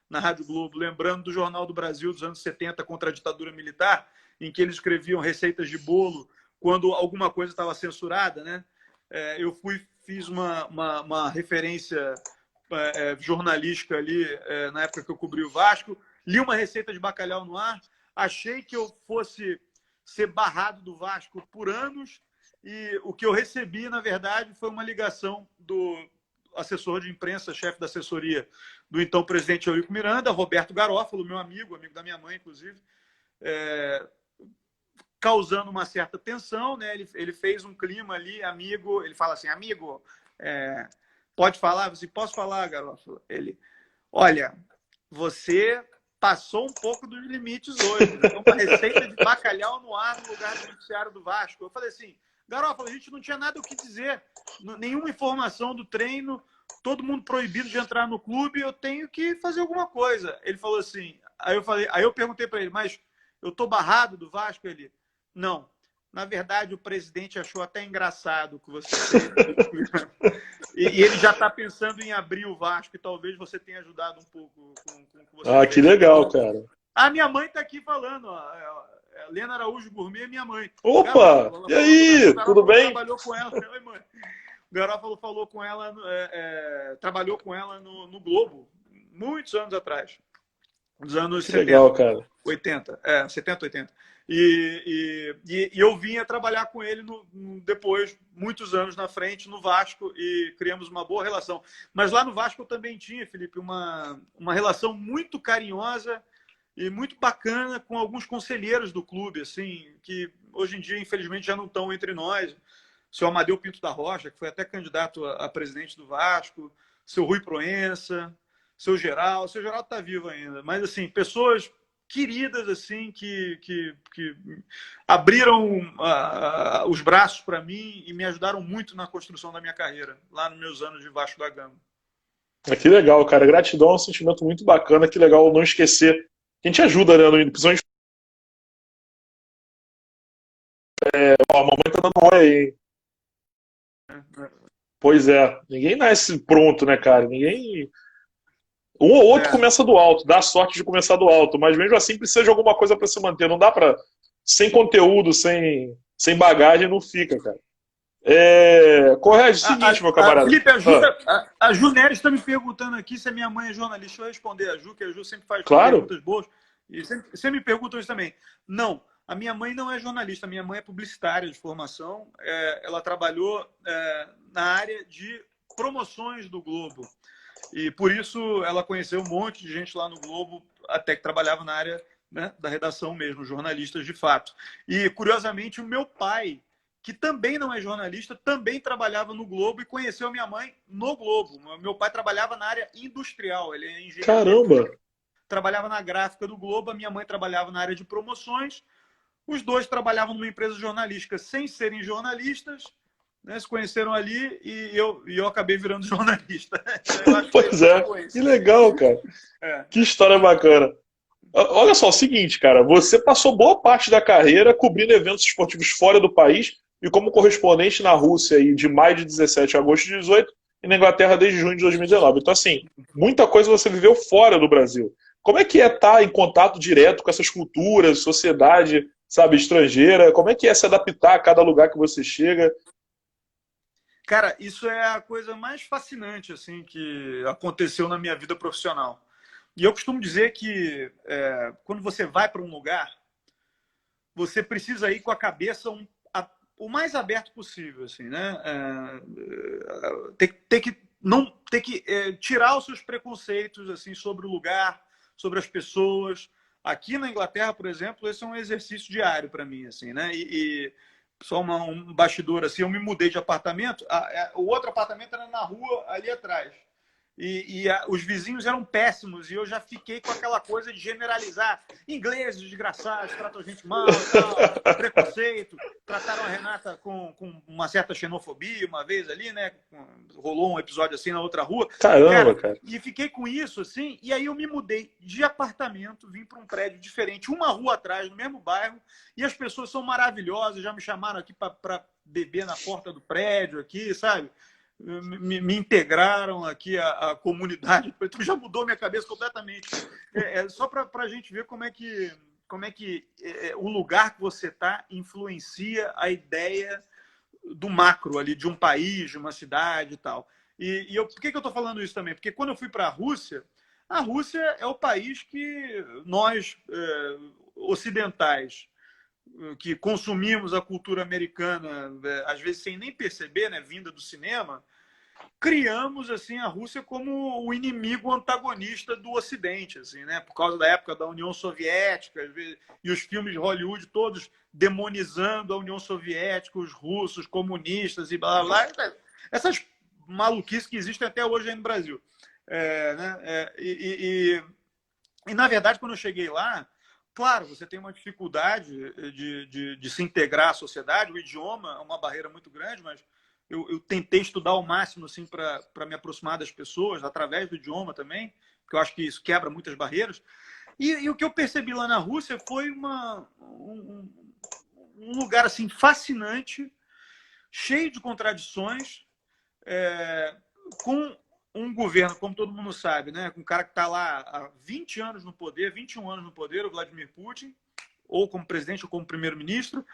na Rádio Globo, lembrando do Jornal do Brasil dos anos 70 contra a ditadura militar, em que eles escreviam receitas de bolo quando alguma coisa estava censurada, né? Eu fiz uma referência jornalística ali, na época que eu cobri o Vasco, li uma receita de bacalhau no ar, achei que eu fosse ser barrado do Vasco por anos, e o que eu recebi, na verdade, foi uma ligação do assessor de imprensa, chefe da assessoria do então presidente Eurico Miranda, Roberto Garófalo, meu amigo da minha mãe, inclusive, causando uma certa tensão, né? Ele fez um clima ali, amigo. Ele fala assim, amigo, pode falar? Você posso falar, garoto? Ele, olha, você passou um pouco dos limites hoje. Então, uma receita de bacalhau no ar no lugar do noticiário do Vasco. Eu falei assim, Garoto, a gente não tinha nada o que dizer, nenhuma informação do treino, todo mundo proibido de entrar no clube, eu tenho que fazer alguma coisa. Ele falou assim, aí eu perguntei para ele, mas eu tô barrado do Vasco? Ele, não. Na verdade, o presidente achou até engraçado o que você fez. E ele já está pensando em abrir o Vasco, e talvez você tenha ajudado um pouco com o que você fez. Que legal, cara. A minha mãe está aqui falando, ó. Lena Araújo Gourmet é minha mãe. Opa! E aí? Tudo bem? Trabalhou com ela. Oi, mãe. O Garófalo falou com ela, trabalhou com ela no Globo, muitos anos atrás. Nos anos 70. Legal, cara. 80. 70, 80. E eu vinha trabalhar com ele depois, muitos anos na frente, no Vasco, e criamos uma boa relação. Mas lá no Vasco eu também tinha, Felipe, uma relação muito carinhosa e muito bacana com alguns conselheiros do clube, assim, que hoje em dia, infelizmente, já não estão entre nós. O seu Amadeu Pinto da Rocha, que foi até candidato a presidente do Vasco, seu Rui Proença, seu Geraldo está vivo ainda, mas assim, pessoas queridas assim que abriram os braços para mim e me ajudaram muito na construção da minha carreira, lá nos meus anos de Vasco da Gama. Que legal, cara. Gratidão é um sentimento muito bacana, que legal não esquecer. A gente ajuda, né? Principalmente. A mamãe tá dando oi aí. Pois é. Ninguém nasce pronto, né, cara? Ninguém. Um ou outro começa do alto, dá sorte de começar do alto, mas mesmo assim precisa de alguma coisa para se manter. Não dá para. Sem conteúdo, sem bagagem, não fica, cara. Correto, seguinte, meu camarada. Felipe, a Ju Neres está me perguntando aqui se a minha mãe é jornalista. Deixa eu responder a Ju, que a Ju sempre faz perguntas boas. E sempre me perguntam isso também. Não, a minha mãe não é jornalista, a minha mãe é publicitária de formação. Ela trabalhou na área de promoções do Globo. E por isso ela conheceu um monte de gente lá no Globo, até que trabalhava na área, né, da redação mesmo, jornalistas de fato. E, curiosamente, o meu pai, que também não é jornalista, também trabalhava no Globo e conheceu a minha mãe no Globo. Meu pai trabalhava na área industrial, ele é engenheiro. Caramba! Trabalhava na gráfica do Globo, a minha mãe trabalhava na área de promoções. Os dois trabalhavam numa empresa jornalística sem serem jornalistas, né, se conheceram ali e eu acabei virando jornalista. Pois que legal, cara. Que história bacana. Olha só, é o seguinte, cara, você passou boa parte da carreira cobrindo eventos esportivos fora do país e como correspondente na Rússia aí, de maio de 17 a agosto de 18 e na Inglaterra desde junho de 2019. Então, assim, muita coisa você viveu fora do Brasil. Como é que é estar em contato direto com essas culturas, sociedade, sabe, estrangeira? Como é que é se adaptar a cada lugar que você chega? Cara, isso é a coisa mais fascinante assim que aconteceu na minha vida profissional. E eu costumo dizer que quando você vai para um lugar, você precisa ir com a cabeça o mais aberto possível, assim, né? Ter que tirar os seus preconceitos assim sobre o lugar, sobre as pessoas. Aqui na Inglaterra, por exemplo, esse é um exercício diário para mim, assim, né? Só um bastidor assim, eu me mudei de apartamento, o outro apartamento era na rua ali atrás. Os vizinhos eram péssimos e eu já fiquei com aquela coisa de generalizar. Ingleses desgraçados, tratam a gente mal, tal, preconceito. Trataram a Renata com uma certa xenofobia uma vez ali, né? Rolou um episódio assim na outra rua. Caramba, cara. E fiquei com isso assim, e aí eu me mudei de apartamento, vim para um prédio diferente, uma rua atrás, no mesmo bairro, e as pessoas são maravilhosas, já me chamaram aqui para beber na porta do prédio aqui, sabe? Me integraram aqui a comunidade, então já mudou minha cabeça completamente. Só para a gente ver como é que o lugar que você está influencia a ideia do macro ali, de um país, de uma cidade e tal. Por que eu estou falando isso também? Porque quando eu fui para a Rússia é o país que nós, ocidentais, que consumimos a cultura americana, às vezes sem nem perceber, né, vinda do cinema, criamos assim a Rússia como o inimigo antagonista do Ocidente, assim, né? Por causa da época da União Soviética e os filmes de Hollywood todos demonizando a União Soviética, os russos, comunistas e blá blá blá. Essas maluquices que existem até hoje aí no Brasil. Né? E, na verdade, quando eu cheguei lá, claro, você tem uma dificuldade de se integrar à sociedade, o idioma é uma barreira muito grande, mas eu tentei estudar ao máximo assim, para me aproximar das pessoas, através do idioma também, porque eu acho que isso quebra muitas barreiras. E o que eu percebi lá na Rússia foi um lugar assim fascinante, cheio de contradições, com um governo, como todo mundo sabe, né, com um cara que está lá há 20 anos no poder, 21 anos no poder, o Vladimir Putin, ou como presidente ou como primeiro-ministro.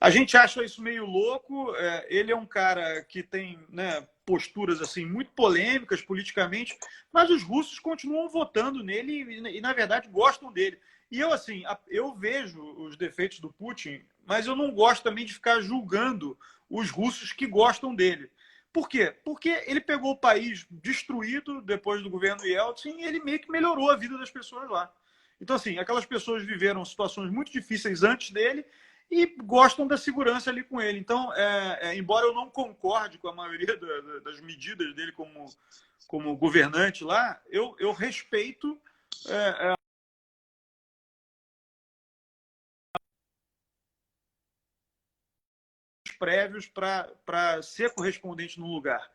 A gente acha isso meio louco. Ele é um cara que tem, né, posturas assim muito polêmicas politicamente, mas os russos continuam votando nele e na verdade, gostam dele. E eu, assim, eu vejo os defeitos do Putin, mas eu não gosto também de ficar julgando os russos que gostam dele. Por quê? Porque ele pegou o país destruído depois do governo Yeltsin e ele meio que melhorou a vida das pessoas lá. Então, assim, aquelas pessoas viveram situações muito difíceis antes dele e gostam da segurança ali com ele. Então, embora eu não concorde com a maioria das medidas dele como governante lá, eu respeito os prévios para ser correspondente no lugar.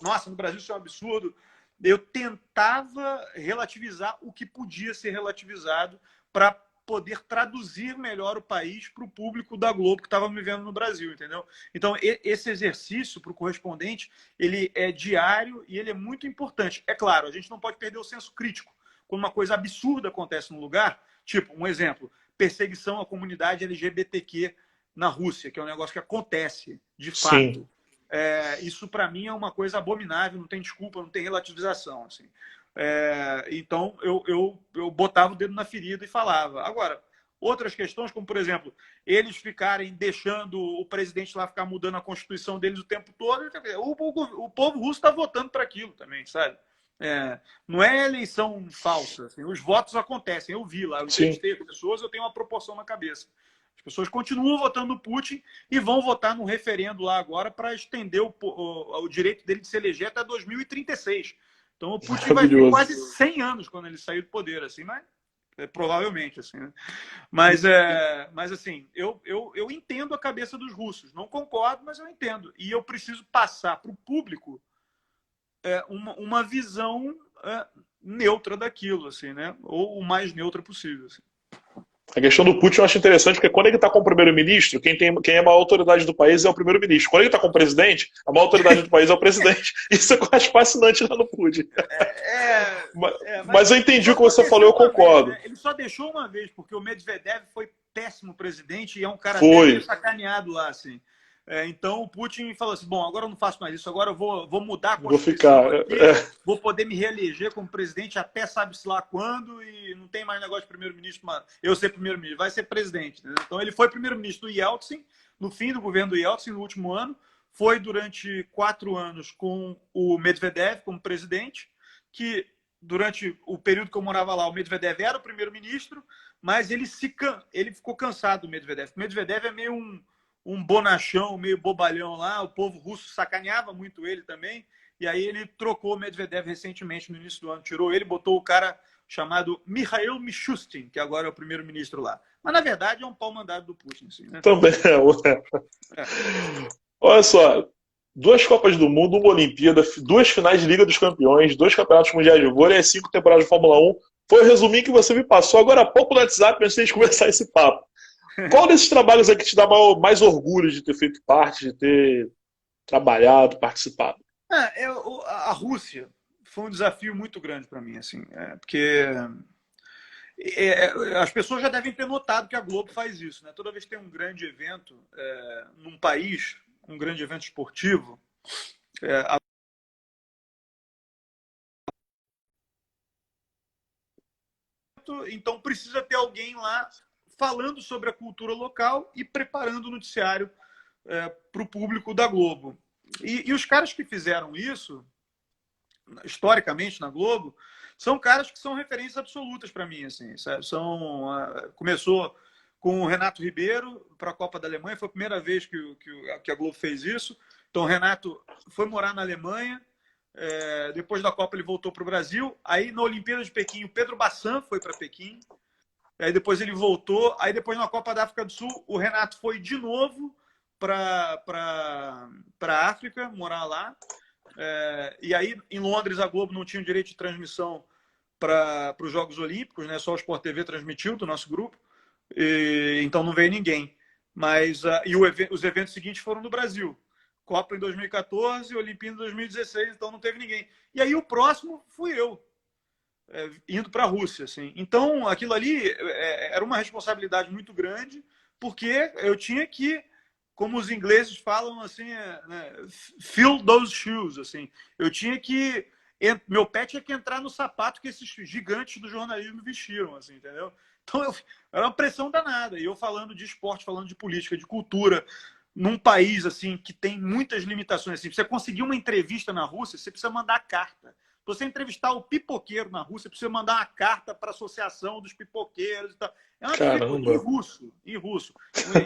Nossa, no Brasil isso é um absurdo. Eu tentava relativizar o que podia ser relativizado para poder traduzir melhor o país para o público da Globo que estava me vendo no Brasil, entendeu? Então, esse exercício para o correspondente, ele é diário e ele é muito importante. É claro, a gente não pode perder o senso crítico. Quando uma coisa absurda acontece num lugar, tipo, um exemplo, perseguição à comunidade LGBTQ na Rússia, que é um negócio que acontece de Sim. fato. Isso para mim é uma coisa abominável, não tem desculpa, não tem relativização. Assim. Então eu botava o dedo na ferida e falava. Agora, outras questões, como por exemplo, eles ficarem deixando o presidente lá ficar mudando a Constituição deles o tempo todo, o povo russo está votando para aquilo também, sabe? Não é eleição falsa, assim, os votos acontecem, eu vi lá, eu entrevistei as pessoas, eu tenho uma proporção na cabeça. As pessoas continuam votando no Putin e vão votar num referendo lá agora para estender o direito dele de se eleger até 2036. Então o Putin vai ter quase 100 anos quando ele sair do poder, assim, mas provavelmente, assim, né? Mas assim, eu entendo a cabeça dos russos. Não concordo, mas eu entendo. E eu preciso passar para o público uma visão neutra daquilo, assim, né? Ou o mais neutra possível. Assim. A questão do Putin eu acho interessante, porque quando ele está com o primeiro-ministro, quem é a maior autoridade do país é o primeiro-ministro. Quando ele está com o presidente, a maior autoridade do país é o presidente. Isso eu acho fascinante lá no Putin. Mas eu entendi o que você falou, eu concordo. Vez, né? Ele só deixou uma vez, porque o Medvedev foi péssimo presidente e é um cara até sacaneado lá, assim. Então o Putin falou assim, bom, agora eu não faço mais isso, agora eu vou mudar a Constituição aqui, vou poder me reeleger como presidente até sabe-se lá quando e não tem mais negócio de primeiro-ministro, eu ser primeiro-ministro, vai ser presidente. Entendeu? Então ele foi primeiro-ministro do Yeltsin, no fim do governo do Yeltsin, no último ano, foi durante 4 anos com o Medvedev como presidente, que durante o período que eu morava lá, o Medvedev era o primeiro-ministro, mas ele ficou cansado do Medvedev. O Medvedev é meio um bonachão, meio bobalhão lá, o povo russo sacaneava muito ele também, e aí ele trocou o Medvedev recentemente, no início do ano, tirou ele, botou o cara chamado Mikhail Mishustin, que agora é o primeiro-ministro lá. Mas, na verdade, é um pau-mandado do Putin. Assim, né? Também Olha só, 2 Copas do Mundo, uma Olimpíada, 2 finais de Liga dos Campeões, 2 campeonatos mundiais de vôlei, 5 temporadas de Fórmula 1. Foi o resuminho que você me passou agora há pouco no WhatsApp, antes de a gente começar esse papo. Qual desses trabalhos aqui te dá mais orgulho de ter feito parte, de ter trabalhado, participado? A Rússia foi um desafio muito grande para mim, assim, porque as pessoas já devem ter notado que a Globo faz isso, né? Toda vez que tem um grande evento num país, um grande evento esportivo, então precisa ter alguém lá falando sobre a cultura local e preparando o noticiário para o público da Globo. E os caras que fizeram isso, historicamente na Globo, são caras que são referências absolutas para mim. Assim, começou com o Renato Ribeiro para a Copa da Alemanha, foi a primeira vez que a Globo fez isso. Então, o Renato foi morar na Alemanha, depois da Copa ele voltou para o Brasil, aí na Olimpíada de Pequim o Pedro Bassan foi para Pequim, aí depois ele voltou, aí depois na Copa da África do Sul o Renato foi de novo para a África, morar lá, e aí em Londres a Globo não tinha o direito de transmissão para os Jogos Olímpicos, né? Só o Sport TV transmitiu do nosso grupo, então não veio ninguém. Mas os eventos seguintes foram no Brasil. Copa em 2014, Olimpíada em 2016, então não teve ninguém. E aí o próximo fui eu, indo para a Rússia. Assim. Então aquilo ali era uma responsabilidade muito grande, porque eu tinha que, como os ingleses falam, assim, né, fill those shoes. Assim. Eu tinha que... Meu pé tinha que entrar no sapato que esses gigantes do jornalismo vestiram, assim, entendeu? Então era uma pressão danada. E eu falando de esporte, falando de política, de cultura, num país assim que tem muitas limitações. Assim, você conseguir uma entrevista na Rússia, você precisa mandar carta. Se você entrevistar o pipoqueiro na Rússia, precisa mandar uma carta para a Associação dos Pipoqueiros e tal. É uma Caramba. em russo.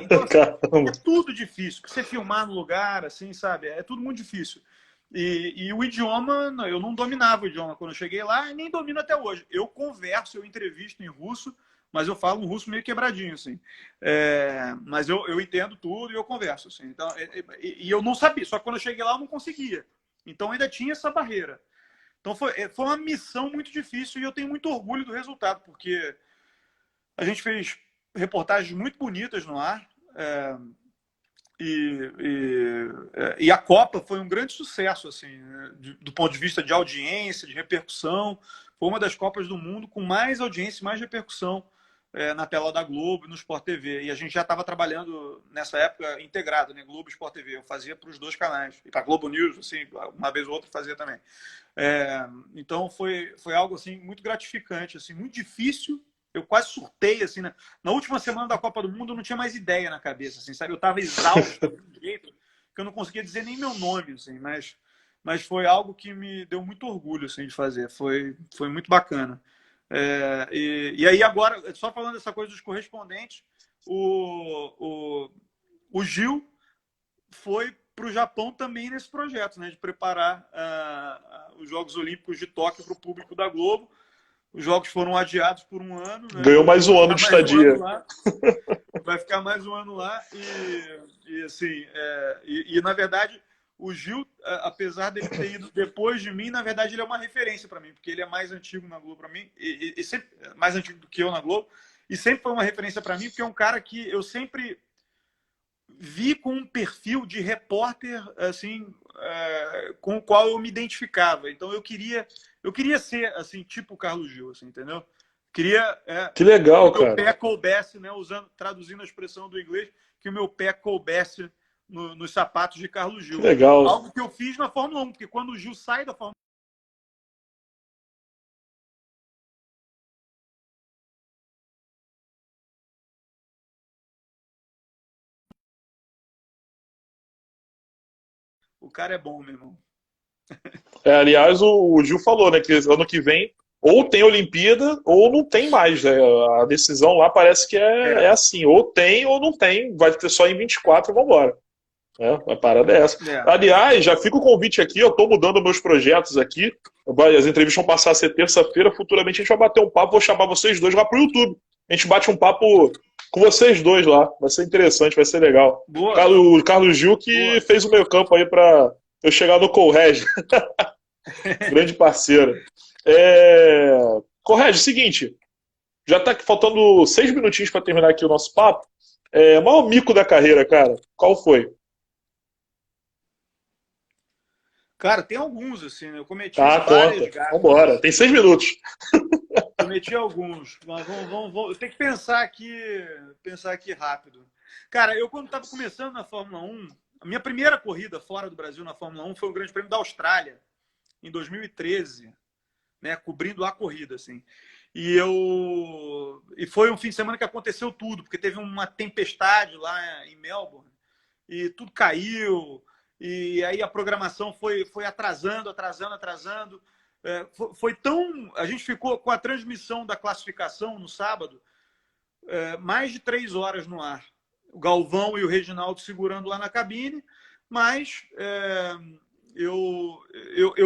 Então, assim, é tudo difícil. Você filmar no lugar, assim, sabe? É tudo muito difícil. E o idioma, eu não dominava o idioma quando eu cheguei lá, e nem domino até hoje. Eu converso, eu entrevisto em russo, mas eu falo um russo meio quebradinho, assim. Mas eu entendo tudo e eu converso, assim. Então, e eu não sabia, só que quando eu cheguei lá eu não conseguia. Então ainda tinha essa barreira. Então foi uma missão muito difícil e eu tenho muito orgulho do resultado, porque a gente fez reportagens muito bonitas no ar, e a Copa foi um grande sucesso, assim, do ponto de vista de audiência, de repercussão. Foi uma das Copas do Mundo com mais audiência e mais repercussão na tela da Globo e no Sport TV. E a gente já estava trabalhando nessa época integrado, né? Globo e Sport TV. Eu fazia para os dois canais. E para a Globo News, assim, uma vez ou outra fazia também. Então foi algo assim, muito gratificante, assim, muito difícil. Eu quase surtei, assim, né? Na última semana da Copa do Mundo, eu não tinha mais ideia na cabeça, assim, sabe? Eu estava exausto de um jeito que eu não conseguia dizer nem meu nome, assim, mas foi algo que me deu muito orgulho, assim, de fazer. Foi muito bacana. E aí agora, só falando dessa coisa dos correspondentes, o Gil foi para o Japão também nesse projeto, né? De preparar os Jogos Olímpicos de Tóquio para o público da Globo. Os jogos foram adiados por um ano. Né? Ganhou mais um ano de estadia. Vai ficar mais um ano lá. Assim, na verdade, o Gil, apesar dele ter ido depois de mim, na verdade ele é uma referência para mim, porque ele é mais antigo na Globo para mim, e sempre mais antigo do que eu na Globo, e sempre foi uma referência para mim, porque é um cara que eu sempre vi com um perfil de repórter assim, com o qual eu me identificava. Então eu queria ser assim, tipo o Carlos Gil, assim, entendeu? Queria que legal, que o cara. meu pé coubesse, né, traduzindo a expressão do inglês, que o meu pé coubesse nos sapatos de Carlos Gil. Que legal. Algo que eu fiz na Fórmula 1, porque quando o Gil sai da Fórmula 1, o cara é bom, meu irmão. Aliás, o Gil falou, né, que ano que vem ou tem Olimpíada ou não tem mais, né? A decisão lá parece que é assim, ou tem ou não tem, vai ter só em 24 e vambora. A parada é essa. Aliás, já fica o convite aqui, eu tô mudando meus projetos aqui, as entrevistas vão passar a ser terça-feira, futuramente a gente vai bater um papo, vou chamar vocês dois lá pro YouTube. A gente bate um papo com vocês dois lá, vai ser interessante, vai ser legal. O Carlos Gil que fez o meio campo aí pra eu chegar no Colrege. Grande parceiro. Colrege, seguinte, já tá faltando 6 minutinhos para terminar aqui o nosso papo. O maior mico da carreira, cara, qual foi? Cara, tem alguns, assim, né? Eu cometi várias gafes. Vambora, tem 6 minutos. Cometi alguns, mas vamos, eu tenho que pensar aqui rápido. Cara, eu quando estava começando na Fórmula 1, a minha primeira corrida fora do Brasil na Fórmula 1 foi o Grande Prêmio da Austrália, em 2013, né, cobrindo a corrida, assim. E foi um fim de semana que aconteceu tudo, porque teve uma tempestade lá em Melbourne e tudo caiu. E aí a programação foi atrasando. Foi tão. A gente ficou com a transmissão da classificação no sábado, mais de 3 horas no ar. O Galvão e o Reginaldo segurando lá na cabine, mas eu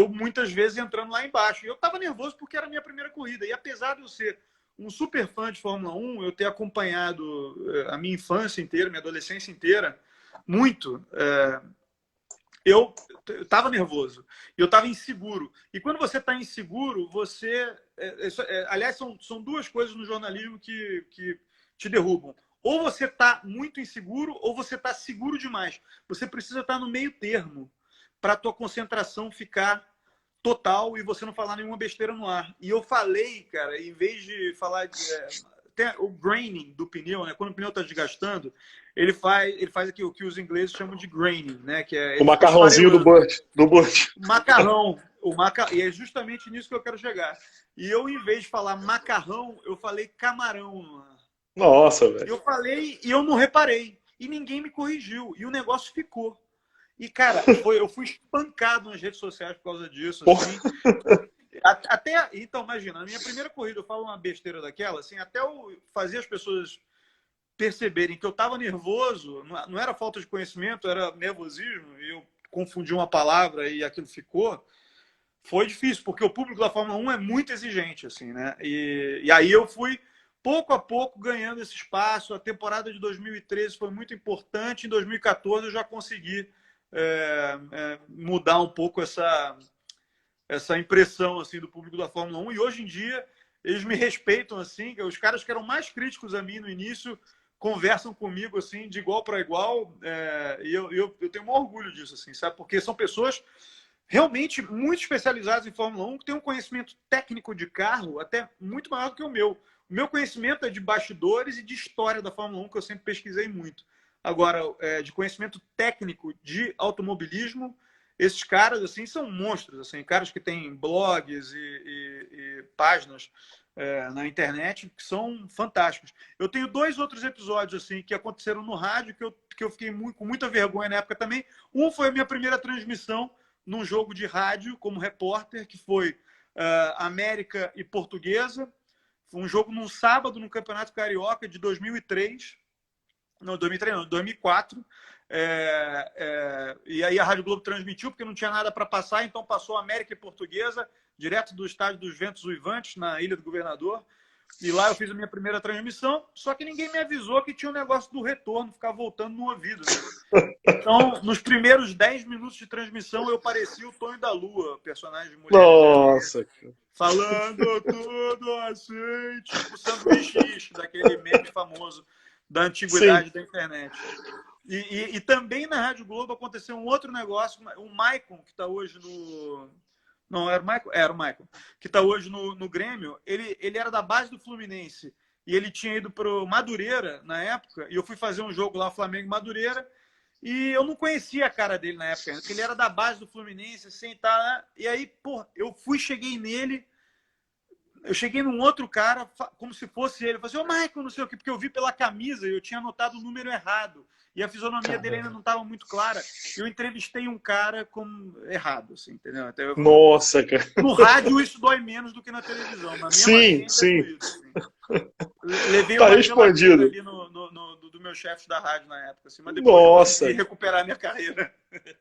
muitas vezes entrando lá embaixo. E eu estava nervoso porque era a minha primeira corrida. E apesar de eu ser um super fã de Fórmula 1, eu ter acompanhado a minha infância inteira, minha adolescência inteira, muito, eu estava nervoso. Eu estava inseguro. E quando você está inseguro, você... aliás, são duas coisas no jornalismo que te derrubam. Ou você está muito inseguro, ou você está seguro demais. Você precisa estar no meio termo para a tua concentração ficar total e você não falar nenhuma besteira no ar. E eu falei, cara, em vez de falar tem o graining do pneu, né? Quando o pneu está desgastando, ele faz aqui o que os ingleses chamam de graining, né? Que é o macarrãozinho do Burt. Macarrão. E é justamente nisso que eu quero chegar. E eu, em vez de falar macarrão, eu falei camarão. Nossa, velho. Eu falei e eu não reparei. E ninguém me corrigiu. E o negócio ficou. E, cara, eu fui espancado nas redes sociais por causa disso. Assim. Então, imagina, na minha primeira corrida eu falo uma besteira daquela, assim, até eu fazer as pessoas perceberem que eu estava nervoso, não era falta de conhecimento, era nervosismo, e eu confundi uma palavra e aquilo ficou. Foi difícil, porque o público da Fórmula 1 é muito exigente, assim, né? E aí eu fui pouco a pouco ganhando esse espaço. A temporada de 2013 foi muito importante. Em 2014 eu já consegui mudar um pouco essa impressão assim do público da Fórmula 1. E hoje em dia eles me respeitam assim. Os caras que eram mais críticos a mim no início conversam comigo assim de igual para igual. E eu tenho um orgulho disso, assim, sabe? Porque são pessoas realmente muito especializadas em Fórmula 1 que têm um conhecimento técnico de carro até muito maior do que o meu. O meu conhecimento é de bastidores e de história da Fórmula 1, que eu sempre pesquisei muito. Agora, de conhecimento técnico de automobilismo, esses caras assim são monstros, assim, caras que têm blogs e páginas na internet que são fantásticos. Eu tenho 2 outros episódios assim que aconteceram no rádio que eu fiquei com muita vergonha na época também. Um foi a minha primeira transmissão num jogo de rádio como repórter, que foi América e Portuguesa. Foi um jogo num sábado no Campeonato Carioca de 2003. Não, 2003 não, 2004. E aí a Rádio Globo transmitiu, porque não tinha nada para passar, então passou América e Portuguesa, direto do estádio dos Ventos Uivantes, na Ilha do Governador. E lá eu fiz a minha primeira transmissão, só que ninguém me avisou que tinha um negócio do retorno, ficar voltando no ouvido. Né? Então, nos primeiros 10 minutos de transmissão, eu parecia o Tonho da Lua, personagem de mulher. Nossa! Falando tudo assim, tipo sanduíche, daquele meme famoso da antiguidade da internet. E também na Rádio Globo aconteceu um outro negócio. O Maicon, que está hoje no... Não, era o Maicon? Era o Maicon. Que está hoje no Grêmio. Ele era da base do Fluminense. E ele tinha ido para o Madureira, na época. E eu fui fazer um jogo lá, Flamengo e Madureira. E eu não conhecia a cara dele na época, porque ele era da base do Fluminense, assim, tá. E aí, pô, cheguei nele. Eu cheguei num outro cara, como se fosse ele. Eu falei assim, ô Michael, não sei o quê, porque eu vi pela camisa e eu tinha anotado o número errado. E a fisionomia dele ainda não estava muito clara. Eu entrevistei um cara como errado, assim, entendeu? Então, nossa, cara. No rádio isso dói menos do que na televisão. Mas sim. Doído, assim. Levei tá uma respondido ali do meu chefe da rádio na época, assim, mas depois eu consegui recuperar a minha carreira.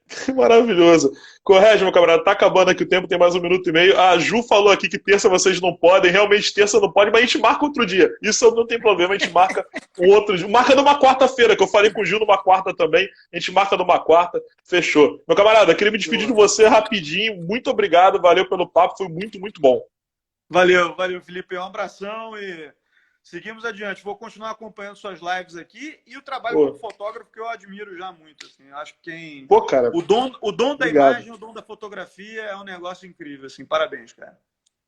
Que maravilhoso. Correto, meu camarada, tá acabando aqui o tempo, tem mais 1 minuto e meio. A Ju falou aqui que terça vocês não podem, realmente terça não pode, mas a gente marca outro dia. Isso não tem problema, a gente marca um outro dia. Marca numa quarta-feira, que eu falei com o Gil numa quarta também. A gente marca numa quarta, fechou. Meu camarada, queria me despedir de você rapidinho. Muito obrigado, valeu pelo papo, foi muito, muito bom. Valeu, Felipe. Um abração e seguimos adiante. Vou continuar acompanhando suas lives aqui e o trabalho como fotógrafo que eu admiro já muito. Assim. Acho que quem... cara. O dom da imagem, o dom da fotografia é um negócio incrível. Assim. Parabéns, cara.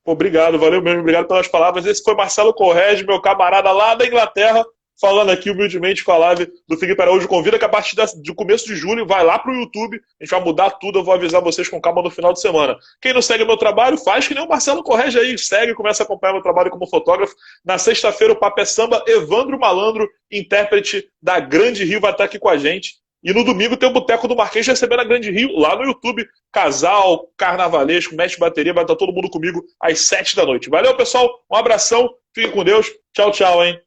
Obrigado, valeu mesmo. Obrigado pelas palavras. Esse foi Marcelo Correge, meu camarada lá da Inglaterra, falando aqui humildemente com a live do Felipe Araújo Convida, que a partir do começo de julho vai lá pro YouTube, a gente vai mudar tudo, eu vou avisar vocês com calma no final de semana. Quem não segue o meu trabalho, faz que nem o Marcelo Correge aí, segue, começa a acompanhar meu trabalho como fotógrafo. Na sexta-feira o Papo é Samba, Evandro Malandro, intérprete da Grande Rio, vai estar aqui com a gente. E no domingo tem o Boteco do Marquês recebendo a Grande Rio lá no YouTube. Casal, carnavalesco, mestre bateria, vai estar todo mundo comigo às 7 da noite. Valeu, pessoal, um abração, fiquem com Deus, tchau, tchau, hein.